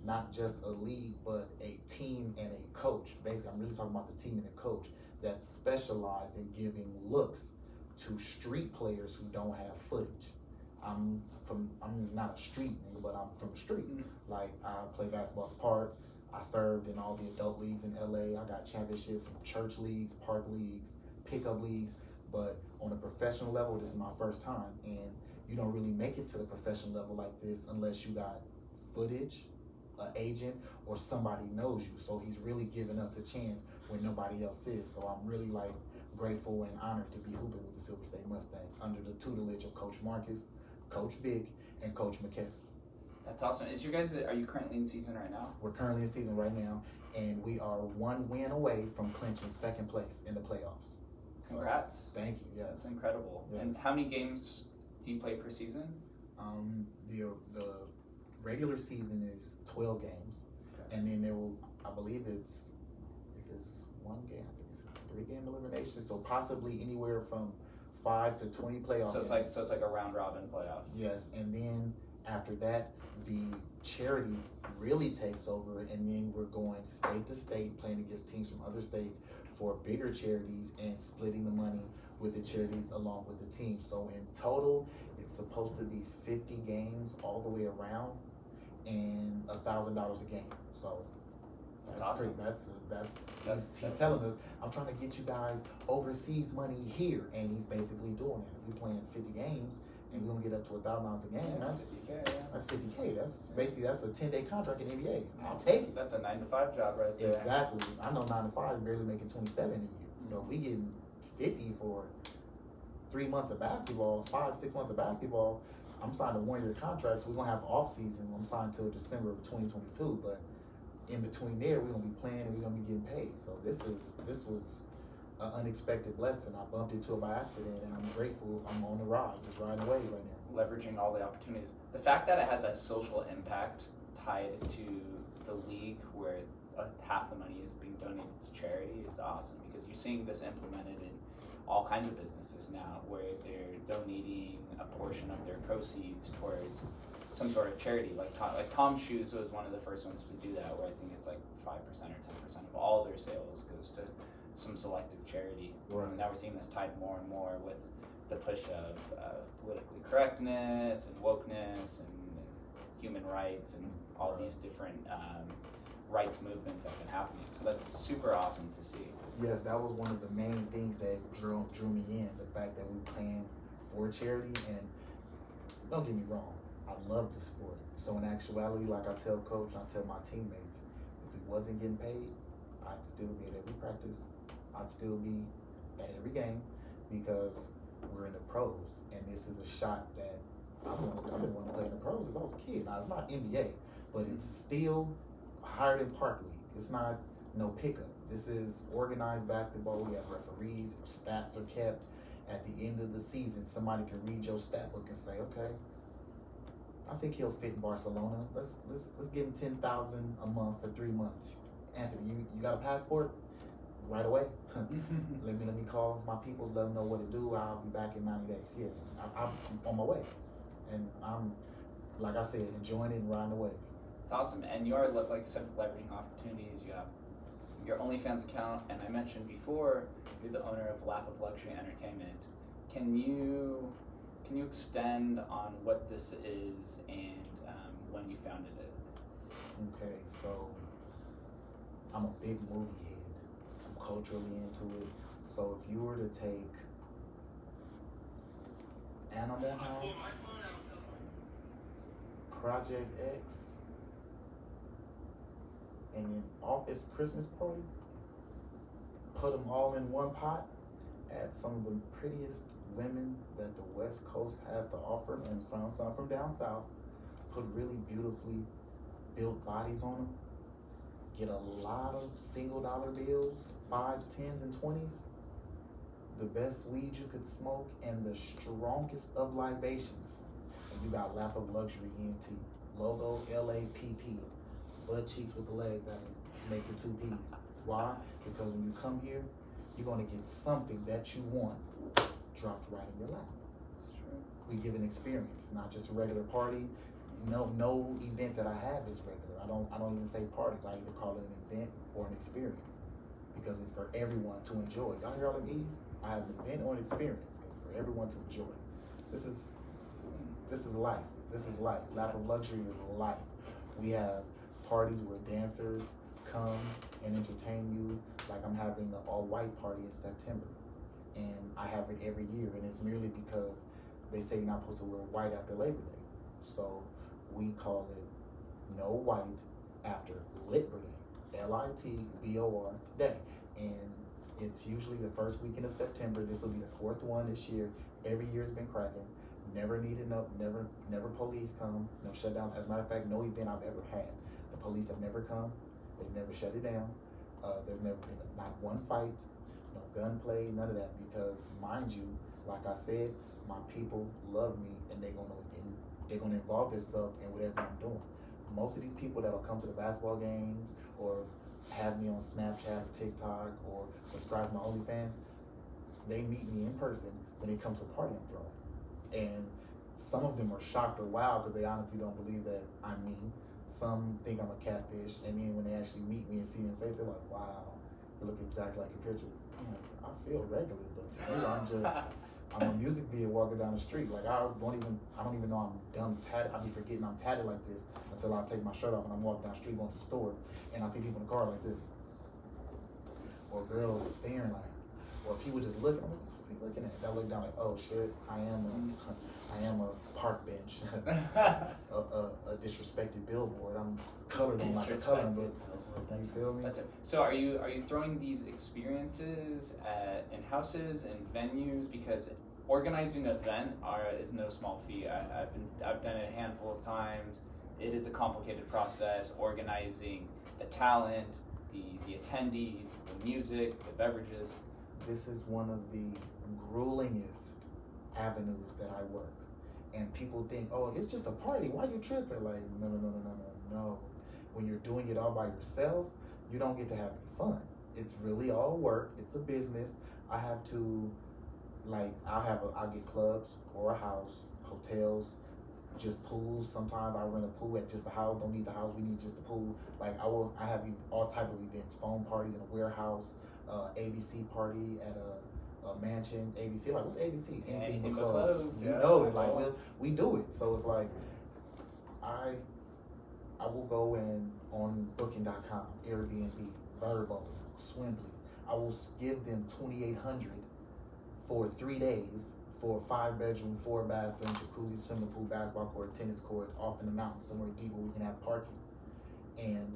not just a league, but a team and a coach. Basically, I'm really talking about the team and the coach that specialize in giving looks to street players who don't have footage. I'm not a street nigga, but I'm from the street. Mm-hmm. Like I play basketball at the park. I served in all the adult leagues in LA. I got championships from church leagues, park leagues, pickup leagues. But on a professional level, this is my first time. And you don't really make it to the professional level like this unless you got footage, an agent, or somebody knows you. So he's really giving us a chance when nobody else is. So I'm really grateful and honored to be hooping with the Silver State Mustangs under the tutelage of Coach Marcus, Coach Vic, and Coach McKessie. That's awesome. Are you currently in season right now? We're currently in season right now, and we are 1 win away from clinching second place in the playoffs. Congrats. So, thank you. Yes. That's incredible. Yes. And how many games do you play per season? The regular season is 12 games, okay. And then I believe if it's 1 game, I think it's 3-game elimination. So possibly anywhere from 5 to 20 playoffs. So it's like a round robin playoff. Yes, and then After that, the charity really takes over, and then we're going state to state, playing against teams from other states for bigger charities and splitting the money with the charities along with the team. So in total, it's supposed to be 50 games all the way around and $1,000 a game. So that's awesome. He's telling us, I'm trying to get you guys overseas money here, and he's basically doing it. If we're playing 50 games and we're gonna get up to $1,000 a game, that's 50K. Yeah. That's 50K. That's basically a 10-day contract in NBA. I'll take it. That's a 9-to-5 job right there. Exactly. I know 9 to 5 is barely making 27 a year. So if we getting 50 for 3 months of basketball, 5-6 months of basketball, I'm signed a 1-year contract, so we're gonna have off season. I'm signed till December of 2022, but in between there, we're gonna be playing and we're gonna be getting paid. So this was an unexpected blessing. I bumped into it by accident, and I'm grateful. I'm on the ride, just riding away right now. Leveraging all the opportunities. The fact that it has a social impact tied to the league, where half the money is being donated to charity, is awesome, because you're seeing this implemented in all kinds of businesses now, where they're donating a portion of their proceeds towards some sort of charity. Like Tom's Shoes was one of the first ones to do that, where I think it's like 5% or 10% of all their sales goes to some selective charity. Right. And now we're seeing this tied more and more with the push of politically correctness and wokeness and human rights and all these different rights movements that have been happening. So that's super awesome to see. Yes, that was one of the main things that drew me in, the fact that we plan for charity. And don't get me wrong, I love the sport. So in actuality, like I tell coach, I tell my teammates, if we wasn't getting paid, I'd still be at every practice. I'd still be at every game, because we're in the pros, and this is a shot that I've been wanting to play in the pros since I was a kid. Now, it's not NBA, but it's still higher than Park League. It's not no pickup. This is organized basketball. We have referees. Stats are kept. At the end of the season, somebody can read your stat book and say, okay, I think he'll fit in Barcelona. Let's give him $10,000 a month for 3 months. Anthony, you got a passport? Right away. let me call my peoples, let them know what to do. I'll be back in 90 days. Yeah, I'm on my way, and I'm, like I said, enjoying it and riding the wave. It's awesome, and you are, like I said, leveraging opportunities. You have your OnlyFans account, and I mentioned before, you're the owner of Lap of Luxury Entertainment. Can you extend on what this is and when you founded it? Okay, so I'm a big movie head. I'm culturally into it. So if you were to take Animal House, Project X, and then Office Christmas Party, put them all in one pot, add some of the prettiest women that the West Coast has to offer, and found some from down south, put really beautifully built bodies on them, get a lot of single dollar bills, 5s, 10s, and 20s, the best weed you could smoke, and the strongest of libations. And you got Lap of Luxury ENT, logo LAPP, butt cheeks with the legs that make the 2 P's. Why? Because when you come here, you're gonna get something that you want dropped right in your lap. That's true. We give an experience, not just a regular party. No event that I have is regular. I don't even say parties. I either call it an event or an experience, because it's for everyone to enjoy. Y'all hear all them E's? I have an event or an experience. It's for everyone to enjoy. This is life. This is life. Lap of Luxury is life. We have parties where dancers come and entertain you. Like I'm having the all-white party in September, and I have it every year, and it's merely because they say you're not supposed to wear white after Labor Day. So we call it No White After Litbor Day, LITBOR Day, and it's usually the first weekend of September. This will be the 4th one this year. Every year has been cracking. Never police come, no shutdowns. As a matter of fact, no event I've ever had, the police have never come. They've never shut it down. There's never been not one fight, no gunplay, none of that. Because mind you, like I said, my people love me, and they're gonna involve themselves in whatever I'm doing. Most of these people that'll come to the basketball games or have me on Snapchat or TikTok or subscribe to my OnlyFans, they meet me in person when they come to a party I'm throwing. And some of them are shocked or wild because they honestly don't believe that I'm me. Some think I'm a catfish, and then when they actually meet me and see me in face, they're like, wow, you look exactly like your pictures. I'm like, I feel regular, but to me, I'm a music video walking down the street. Like, I don't even know I'm done tatted. I be forgetting I'm tatted like this until I take my shirt off and I'm walking down the street going to the store, and I see people in the car like this. Or girls staring like, or people just looking. I'm like, what are you looking at? I look down like, oh shit, I am a park bench, a disrespected billboard. I'm colored in like a coloring book. You feel me? That's it. So are you throwing these experiences in houses and venues? Because organizing an event is no small feat. I've done it a handful of times. It is a complicated process. Organizing the talent, the attendees, the music, the beverages. This is one of the gruelingest avenues that I work. And people think, oh, it's just a party. Why you tripping? Like, no. When you're doing it all by yourself, you don't get to have any fun. It's really all work. It's a business. I have to, like, I'll get clubs or a house, hotels, just pools. Sometimes I rent a pool at just the house. Don't need the house. We need just the pool. Like, I have all type of events, phone parties in a warehouse, ABC party at a mansion. ABC, like, what's ABC? Anything but clothes. You know it. Like, we do it. So it's like, I will go in on booking.com, Airbnb, Verbo, Swimbly. I will give them $2,800 for 3 days for a 5-bedroom, 4-bathroom, jacuzzi, swimming pool, basketball court, tennis court, off in the mountains somewhere deep where we can have parking. And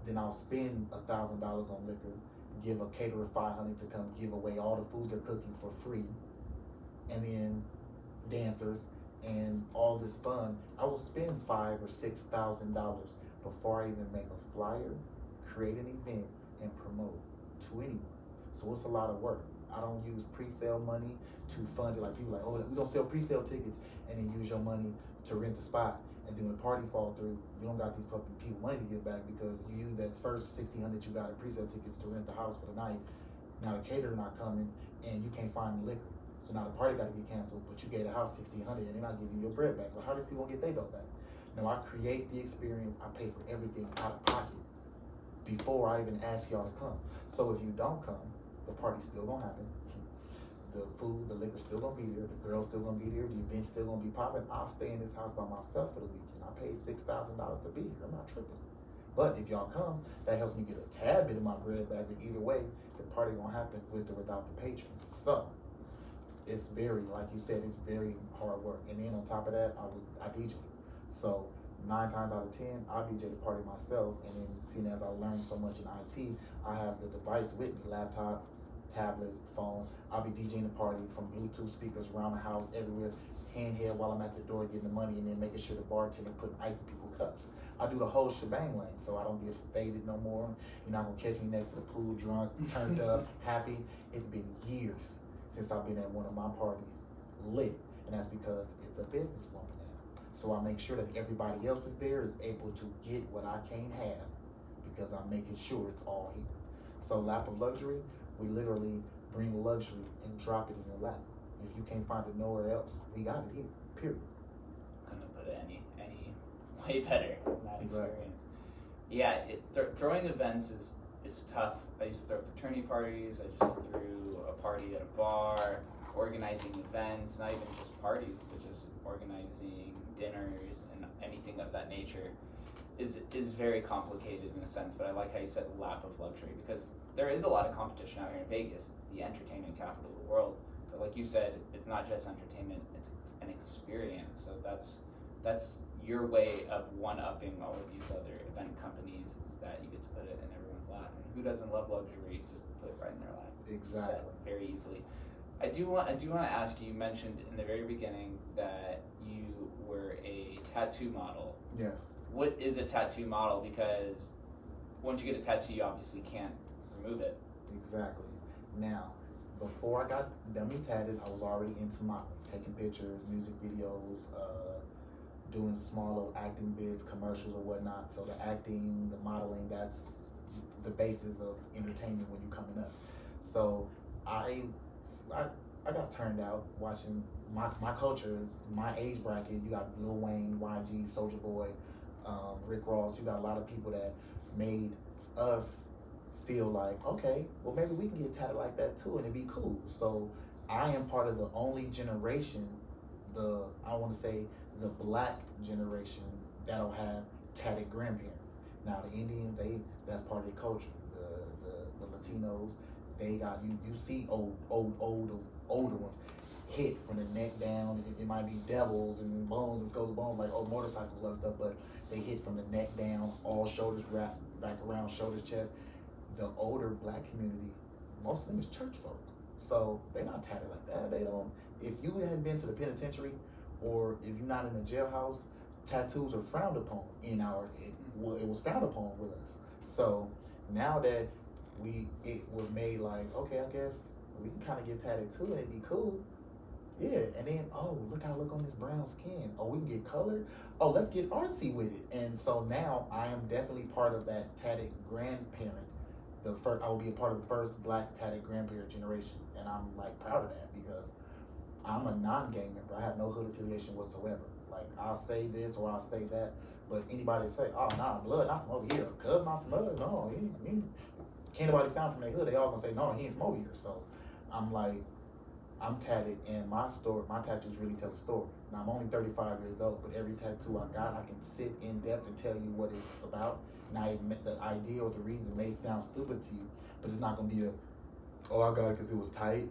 then I'll spend $1,000 on liquor, give a caterer $500 to come give away all the food they're cooking for free, and then dancers and all this fun. I will spend $5,000 or $6,000 before I even make a flyer, create an event, and promote to anyone. So it's a lot of work. I don't use pre-sale money to fund it. Like, people like, oh, we don't sell pre-sale tickets, and then use your money to rent the spot. And then when the party fall through, you don't got these people money to give back because you used that first $1,600 you got in pre-sale tickets to rent the house for the night. Now the caterer not coming, and you can't find the liquor. So now the party got to be canceled, but you gave the house $1,600, and they're not giving you your bread back. So how do people get their dough back? No, I create the experience. I pay for everything out of pocket before I even ask y'all to come. So if you don't come, the party's still gonna happen. The food, the liquor still gonna be there. The girl's still gonna be there. The event's still gonna be popping. I'll stay in this house by myself for the weekend. I paid $6,000 to be here. I'm not tripping. But if y'all come, that helps me get a tad bit of my bread back. But either way, the party gonna happen with or without the patrons. So it's very, like you said, it's very hard work. And then on top of that, I DJ. So 9 times out of 10, I DJ the party myself. And then seeing as I learned so much in IT, I have the device with me, laptop, tablet, phone. I'll be DJing the party from Bluetooth speakers around the house, everywhere, handheld while I'm at the door getting the money, and then making sure the bartender putting ice in people's cups. I do the whole shebang lane, so I don't get faded no more. You're not gonna catch me next to the pool, drunk, turned up, happy. It's been years since I've been at one of my parties lit, and that's because it's a business for me now. So I make sure that everybody else is there, is able to get what I can't have, because I'm making sure it's all here. So Lap of Luxury, we literally bring luxury and drop it in your lap. If you can't find it nowhere else, we got it here, period. Couldn't put it any way better in that experience. Yeah, throwing events is tough. I used to throw fraternity parties. I just threw a party at a bar, organizing events, not even just parties, but just organizing dinners and anything of that nature is very complicated in a sense. But I like how you said lap of luxury, because there is a lot of competition out here in Vegas. It's the entertainment capital of the world. But like you said, it's not just entertainment, it's an experience. So that's your way of one-upping all of these other event companies, is that you get to put it in everyone's lap. And who doesn't love luxury? Just put it right in their lap. Exactly. Set very easily. I do want to ask you mentioned in the very beginning that you were a tattoo model. Yes. What is a tattoo model? Because once you get a tattoo, you obviously can't remove it. Exactly. Now, before I got dummy tatted, I was already into modeling, taking pictures, music videos, doing small little acting bids, commercials or whatnot. So the acting, the modeling, that's the basis of entertainment when you're coming up. So I I got turned out watching my culture, my age bracket. You got Lil Wayne, YG, Soulja Boy, Rick Ross. You got a lot of people that made us feel like, okay, well maybe we can get tatted like that too, and it'd be cool. So I am part of the only generation, I want to say the black generation that'll have tatted grandparents. Now the Indians, that's part of their culture. The Latinos, they got you see older ones hit from the neck down. It might be devils and bones and skulls and bones, like old motorcycles and stuff, but they hit from the neck down, all shoulders wrapped back around, shoulders, chest. The older black community, most of them is church folk. So they're not tatted like that. They don't. If you hadn't been to the penitentiary, or if you're not in a jailhouse, tattoos are frowned upon in it was frowned upon with us. So now that it was made like, okay, I guess we can kind of get tatted too, and it'd be cool. Yeah, and then, oh, look how I look on this brown skin. Oh, we can get color. Oh, let's get artsy with it. And so now I am definitely part of that tatted grandparent. I will be a part of the first black tatted grandparent generation, and I'm like proud of that because I'm a non-gang member. I have no hood affiliation whatsoever. Like, I'll say this or I'll say that, but anybody say, oh, nah, blood not from over here, cuz not from us, no, he can't nobody sound from their hood. They all gonna say, no, he ain't from over here. So I'm like, I'm tatted, and my tattoos really tell a story. Now I'm only 35 years old, but every tattoo I got, I can sit in depth and tell you what it's about. Now the idea or the reason may sound stupid to you, but it's not gonna be oh, I got it because it was tight,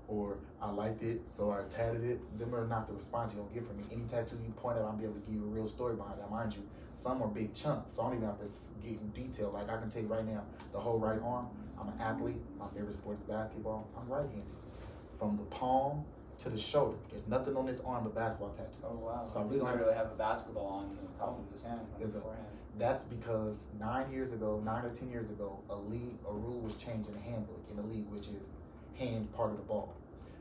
or I liked it, so I tatted it. Them are not the response you're gonna get from me. Any tattoo you point at, I'll be able to give you a real story behind that. Mind you, some are big chunks, so I don't even have to get in detail. Like I can tell you right now, the whole right arm, I'm an athlete. My favorite sport is basketball. I'm right-handed. From the palm to the shoulder. There's nothing on this arm but basketball tattoos. Oh wow! So I really don't really have a basketball on the top of his hand. That's because 9 or 10 years ago, a rule was changed in the handbook in the league, which is hand part of the ball.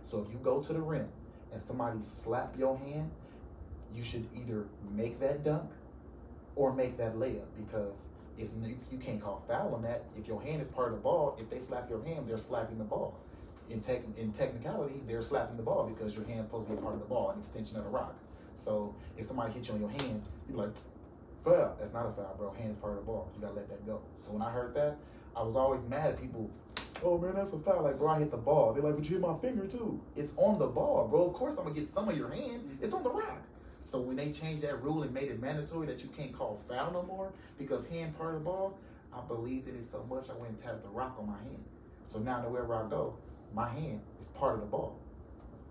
So if you go to the rim and somebody slap your hand, you should either make that dunk or make that layup, because you can't call foul on that. If your hand is part of the ball, if they slap your hand, they're slapping the ball. In technicality, they're slapping the ball because your hand's supposed to be a part of the ball, an extension of the rock. So if somebody hits you on your hand, you're like, foul. That's not a foul, bro. Hand's part of the ball. You gotta let that go. So when I heard that, I was always mad at people. Oh man, that's a foul. Like, bro, I hit the ball. They're like, but you hit my finger too. It's on the ball, bro. Of course I'm gonna get some of your hand. It's on the rock. So when they changed that rule and made it mandatory that you can't call foul no more because hand part of the ball, I believed in it so much I went and tapped the rock on my hand. So now wherever I go, my hand is part of the ball,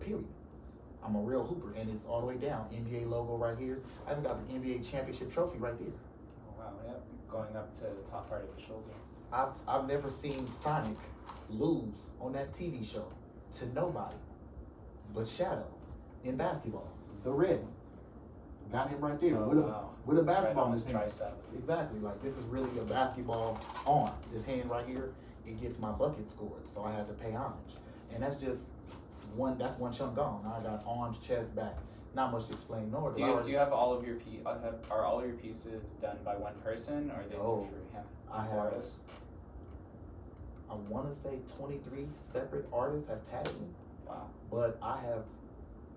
period. I'm a real hooper, and it's all the way down. NBA logo right here. I even got the NBA championship trophy right there. Oh, wow, yeah, going up to the top part of the shoulder. I've never seen Sonic lose on that TV show to nobody but Shadow in basketball. The red one. Got him right there with a basketball in his hand. Tricep. Exactly. Like, this is really a basketball arm. This hand right here, it gets my bucket scored, so I had to pay homage. And that's just one chunk gone. Now I got arms, chest, back. Not much to explain. No. Do you have all of your are all of your pieces done by one person, or are they through freehand? I have. I want to say 23 separate artists have tagged me. Wow. But I have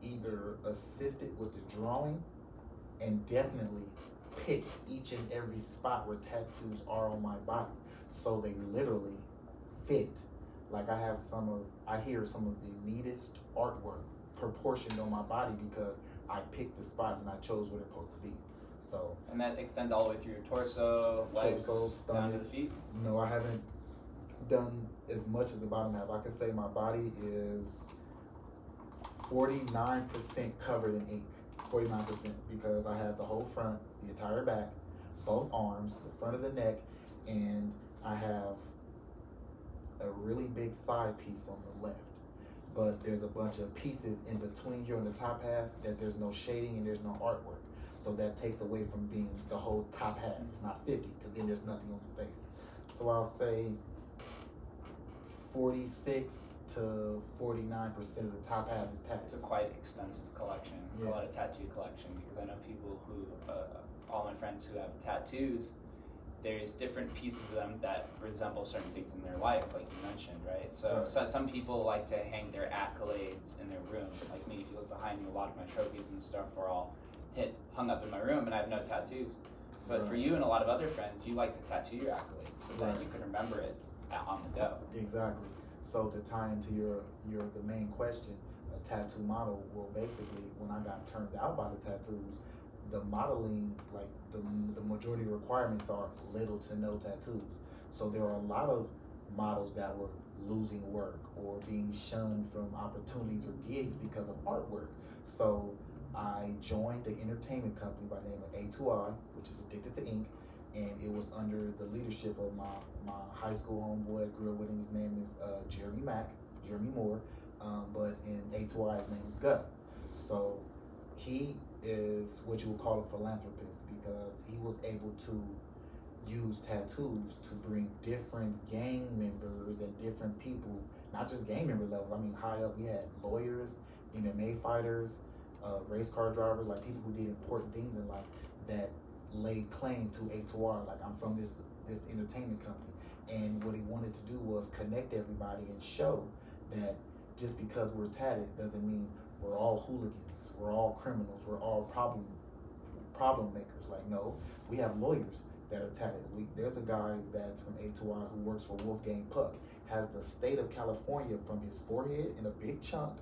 either assisted with the drawing and definitely picked each and every spot where tattoos are on my body, so they literally fit. Like I hear some of the neatest artwork proportioned on my body because I picked the spots and I chose where they're supposed to be. So. And that extends all the way through your torso, legs, down to the feet? No, I haven't done as much as the bottom half. I could say my body is 49% covered in ink. 49% because I have the whole front, the entire back, both arms, the front of the neck, and I have a really big thigh piece on the left. But there's a bunch of pieces in between here on the top half that there's no shading and there's no artwork. So that takes away from being the whole top half. It's not 50 because then there's nothing on the face. So I'll say 46 to 49% of the top half is tattooed. It's a quite extensive collection. Yeah. Call it a tattoo collection, because I know people who, all my friends who have tattoos, there's different pieces of them that resemble certain things in their life, like you mentioned, right? So some people like to hang their accolades in their room. Like me, if you look behind me, a lot of my trophies and stuff are all hung up in my room, and I have no tattoos. But for you and a lot of other friends, you like to tattoo your accolades so that you can remember it on the go. Exactly. So to tie into the main question, a tattoo model, well, basically, when I got turned out by the tattoos, the modeling, like the majority of requirements are little to no tattoos. So there are a lot of models that were losing work or being shunned from opportunities or gigs because of artwork. So I joined the entertainment company by the name of A2I, which is Addicted to Ink, and it was under the leadership of my high school homeboy. I grew up with him. His name is Jeremy Moore, but in A2I, his name is Gut. So he is what you would call a philanthropist because he was able to use tattoos to bring different gang members and different people, not just gang member level. I mean, high up, we had lawyers, MMA fighters, race car drivers, like people who did important things in life that laid claim to A2R. Like, I'm from this entertainment company, and what he wanted to do was connect everybody and show that just because we're tatted doesn't mean we're all hooligans, we're all criminals, we're all problem makers. Like, no, we have lawyers that are tatted. There's a guy that's from A2I who works for Wolfgang Puck, has the state of California from his forehead in a big chunk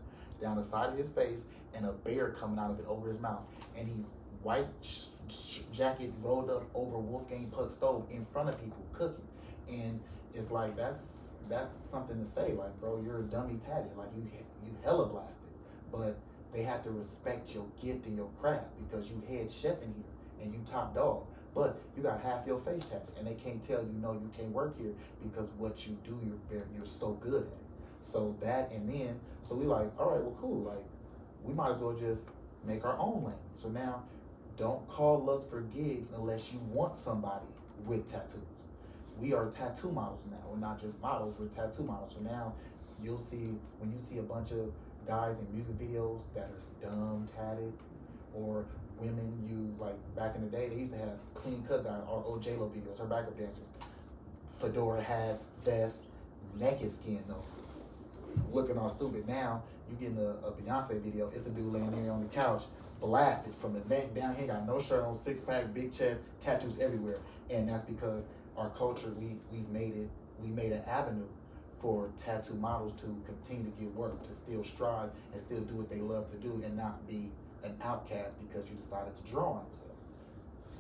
down the side of his face, and a bear coming out of it over his mouth, and he's white jacket rolled up over Wolfgang Puck's stove in front of people cooking. And it's like, that's something to say, like, bro, you're a dummy tatted, like you hella blasted, but they have to respect your gift and your craft because you head chef in here and you top dog, but you got half your face tatted, and they can't tell you no, you can't work here because what you do, you're so good at it. So that, and then so we like, all right, well, cool, like we might as well just make our own lane. So now, don't call us for gigs unless you want somebody with tattoos. We are tattoo models now. We're not just models, we're tattoo models. So now you'll see, when you see a bunch of guys in music videos that are dumb tatted, or women use, like back in the day, they used to have clean cut guys, or J-Lo videos, her backup dancers, fedora hats, vests, naked skin though, looking all stupid. Now you getting a Beyonce video, it's a dude laying there on the couch, blasted from the neck down. He got no shirt on, six pack, big chest, tattoos everywhere. And that's because our culture, we made an avenue for tattoo models to continue to get work, to still strive and still do what they love to do, and not be an outcast because you decided to draw on yourself.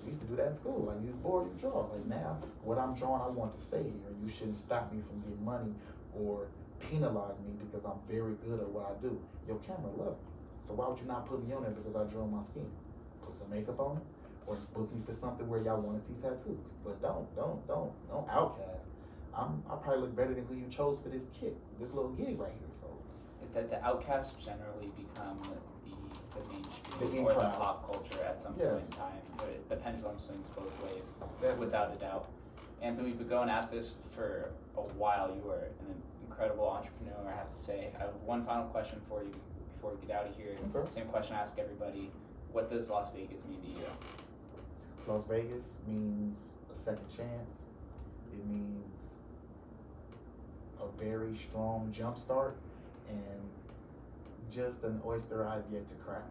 We used to do that in school. Like, you was bored, you draw. Like, now, what I'm drawing, I want to stay here. You shouldn't stop me from getting money or penalize me because I'm very good at what I do. Your camera loves me. So why would you not put me on there because I drew my skin? Put some makeup on it, or book me for something where y'all want to see tattoos. But don't outcast. I probably look better than who you chose for this little gig right here. So the outcasts generally become the mainstream the or the pop culture at some point in time. But the pendulum swings both ways, without a doubt. Anthony, we've been going at this for a while. You are an incredible entrepreneur, I have to say. I have one final question for you before we get out of here. Okay. Same question I ask everybody. What does Las Vegas mean to you? Las Vegas means a second chance. It means a very strong jump start, and just an oyster I've yet to crack.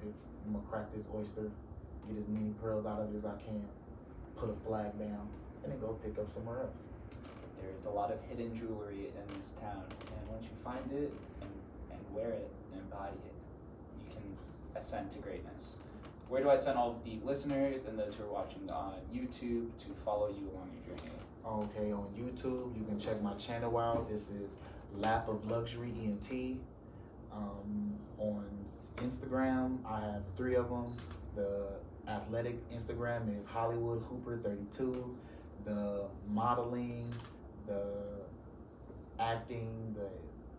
I'm gonna crack this oyster, get as many pearls out of it as I can, put a flag down, and then go pick up somewhere else. There is a lot of hidden jewelry in this town, and once you find it and wear it and embody it, you can ascend to greatness. Where do I send all of the listeners and those who are watching on YouTube to follow you along your journey? Okay, on YouTube, you can check my channel out. This is Lap of Luxury ENT. On Instagram, I have 3 of them. The athletic Instagram is Hollywood Hooper 32. The modeling, the acting, the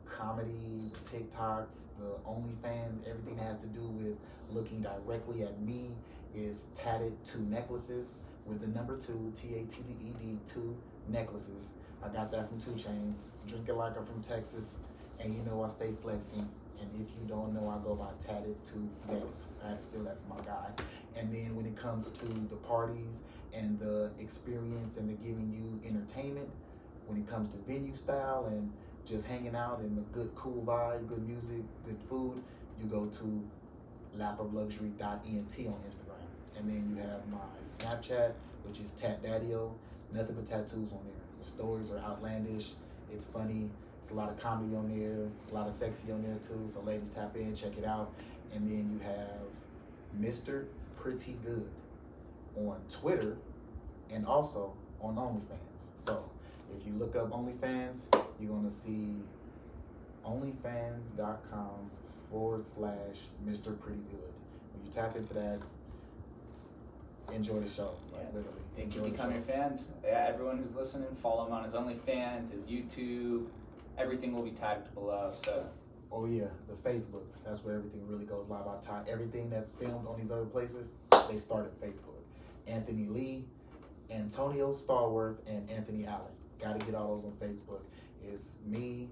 comedy, the TikToks, the OnlyFans, everything that has to do with looking directly at me is Tatted 2 Necklaces with the number 2, TATTED 2 necklaces. I got that from 2 Chainz. Drink it like I'm from Texas, and you know I stay flexing. And if you don't know, I go by Tatted 2 necklaces. I had to steal that from my guy. And then when it comes to the parties and the experience and the giving you entertainment when it comes to venue style and just hanging out and the good, cool vibe, good music, good food, you go to lapofluxury.ent on Instagram. And then you have my Snapchat, which is TatDaddio. Nothing but tattoos on there. The stories are outlandish. It's funny. It's a lot of comedy on there. It's a lot of sexy on there too. So ladies, tap in, check it out. And then you have Mr. Pretty Good on Twitter and also on OnlyFans. So if you look up OnlyFans, you're going to see onlyfans.com/Mr. Pretty Good. When you tap into that, enjoy the show. Like, literally. And can become your fans. Yeah, everyone who's listening, follow him on his OnlyFans, his YouTube. Everything will be tagged below. So. Oh yeah, the Facebooks. That's where everything really goes live. I tie everything that's filmed on these other places. They start at Facebook. Anthony Lee, Antonio Starworth, and Anthony Allen. Got to get all those on Facebook. It's me.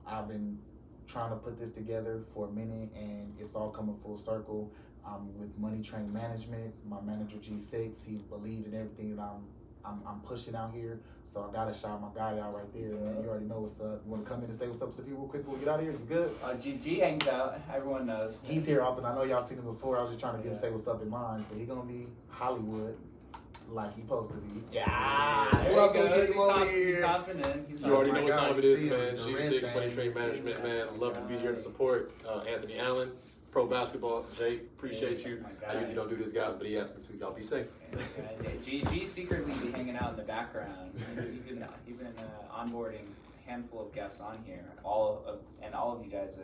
I've been trying to put this together for a minute, and it's all coming full circle. I'm with Money Train Management. My manager G6, he believes in everything that I'm pushing out here. So I gotta shout my guy out right there, man. You already know what's up. You want to come in and say what's up to the people real quick before we get out of here? You good? G hangs out. Everyone knows. He's here often. I know y'all seen him before. I was just trying to get him to say what's up in mine, but he gonna be Hollywood like he supposed to be. Yeah. Well, get him over here. He's hopping in. You already know what God, time it you is, see him, man. it's a red G6 thing. Money Train Management, man. I'd love to be here to support Anthony Allen. Pro basketball, Jake, appreciate you. I usually don't do this, guys, but he asked me to. Y'all be safe. G secretly be hanging out in the background, even onboarding a handful of guests on here. All of you guys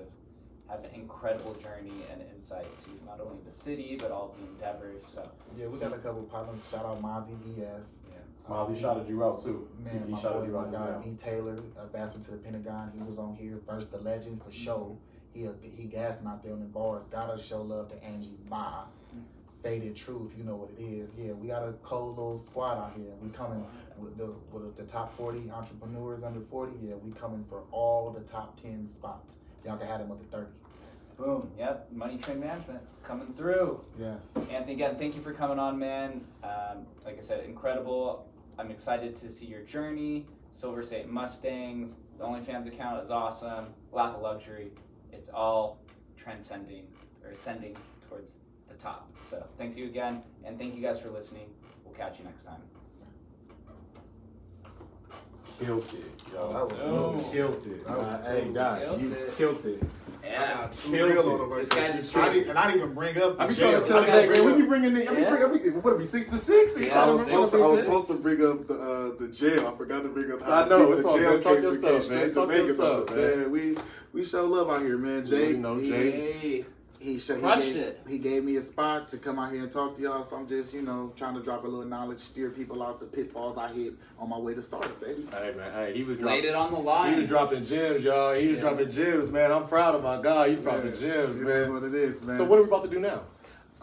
have an incredible journey and insight to not only the city but all of the endeavors. So yeah, we got a couple of partners. Shout out Mozzie VS. Mozzie shouted you out too. Man, he my shouted boy, you my out guy, as well. B. Taylor, ambassador to the Pentagon. He was on here first, the legend for show. He gassing out there on the bars. Gotta show love to Angie Ma. Faded Truth, you know what it is. Yeah, we got a cold little squad out here. We coming with the top 40 entrepreneurs under 40. Yeah, we coming for all the top 10 spots. Y'all can have them up to 30. boom, yep, Money Train Management coming through. Yes. Anthony, again, thank you for coming on, man. Like I said, incredible. I'm excited to see your journey. Silver State Mustangs, the OnlyFans account is awesome. Lap of Luxury. It's all ascending towards the top. So thanks you again, and thank you guys for listening. We'll catch you next time. Killed it, yo. That was Oh. Killed it. That was Hey, cool. God, Killed you it. killed it. I Yeah. got too Killed real it. on them right This there. guy's a straight. I didn't even bring up the I be jail. trying to tell I that, didn't man. bring When up- you bring in the, what it be 6 to 6? Yeah, Trying to I remember was the I was six? supposed to bring up the jail. I forgot to bring up how I know, the it's all jail good. Talk case your and stuff, came straight man. to Talk your Vegas stuff, on it. Man, we show love out here, man. Jake, You know, Jake. Hey. Crushed it. He gave me a spot to come out here and talk to y'all, so I'm just, trying to drop a little knowledge, steer people out the pitfalls I hit on my way to startup, baby. Hey, man. Hey, he was Laid dropping. it on the line. He was dropping gems, y'all. He was dropping gems, man. I'm proud of my guy. He's dropping gems, It is man. what it is, man. So what are we about to do now?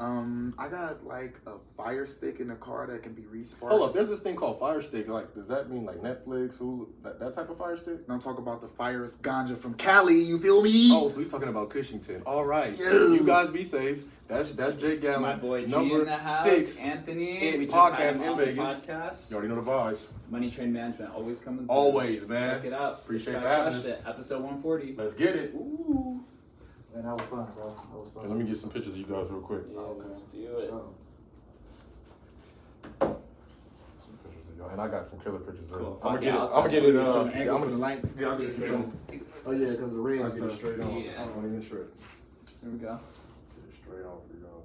I got like a fire stick in the car that can be resparked. Hold up, there's this thing called Fire Stick. Like, does that mean like Netflix, Hulu, that type of Fire Stick? And I'm talking about the firest ganja from Cali, you feel me? Oh, so he's talking about Cushington. All right, Yes. you guys be safe. That's Jake Gallen, My boy G number in the house, 6 Anthony. in We just had podcast him in on the Vegas. podcast. You already know the vibes. Money Train Management, always coming through. Always, man. Check it out. Appreciate This for guy having crushed us. it. Episode 140. Let's get it. Ooh. Man, that was fun, bro. That was fun. And let me get some pictures of you guys real quick. Yeah, let's do it. Sure. Some pictures of y'all, and I got some killer pictures. Cool. I'm Fuck gonna yeah, get it. I'll I'm gonna get send it. it. From the angle I'm for the gonna. light. Yeah, I'll get it straight on. Oh yeah, because of the red I'll get it stuff. straight on. Yeah. I don't even trip. Here we go. Get it straight on for y'all.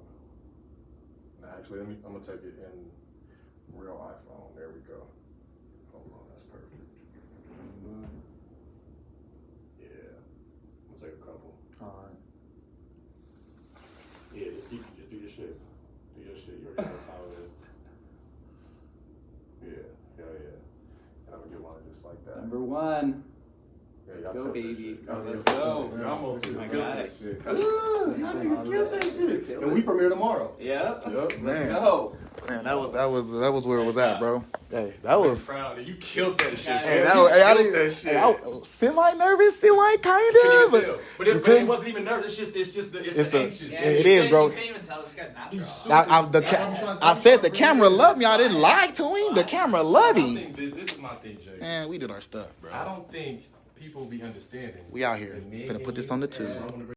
Nah, actually, I'm gonna take it in real iPhone. There we go. Hold on, that's perfect. Yeah, I'm gonna take a couple. All right. Yeah, just do your shit. Do your shit. You already know how it is. Yeah, hell yeah. And I'm gonna get one just like that. Number 1. Yeah, Let's y'all go, killed that baby. shit. Y'all Let's killed that go. shit. Y'all almost My killed guy. that shit. Y'all niggas killed that shit. And we premiere tomorrow. Yep. Yep. Let's Man. go. Man, that was where it was at, bro. Hey, that I'm was. proud that you killed that shit. Hey, man. That You was, I killed didn't, that shit. hey, I was semi-nervous, kind Couldn't of. even tell. But it wasn't even nervous. It's just the It's the- anxious. Yeah, It you is, can't- bro. You can't even can tell this guy's natural. I said the camera love me. I didn't lie to him. The camera love I him. think this is my thing, Jake. Man, we did our stuff, bro. I don't think people be understanding. We out here. that men Finna and put this you- on the tube.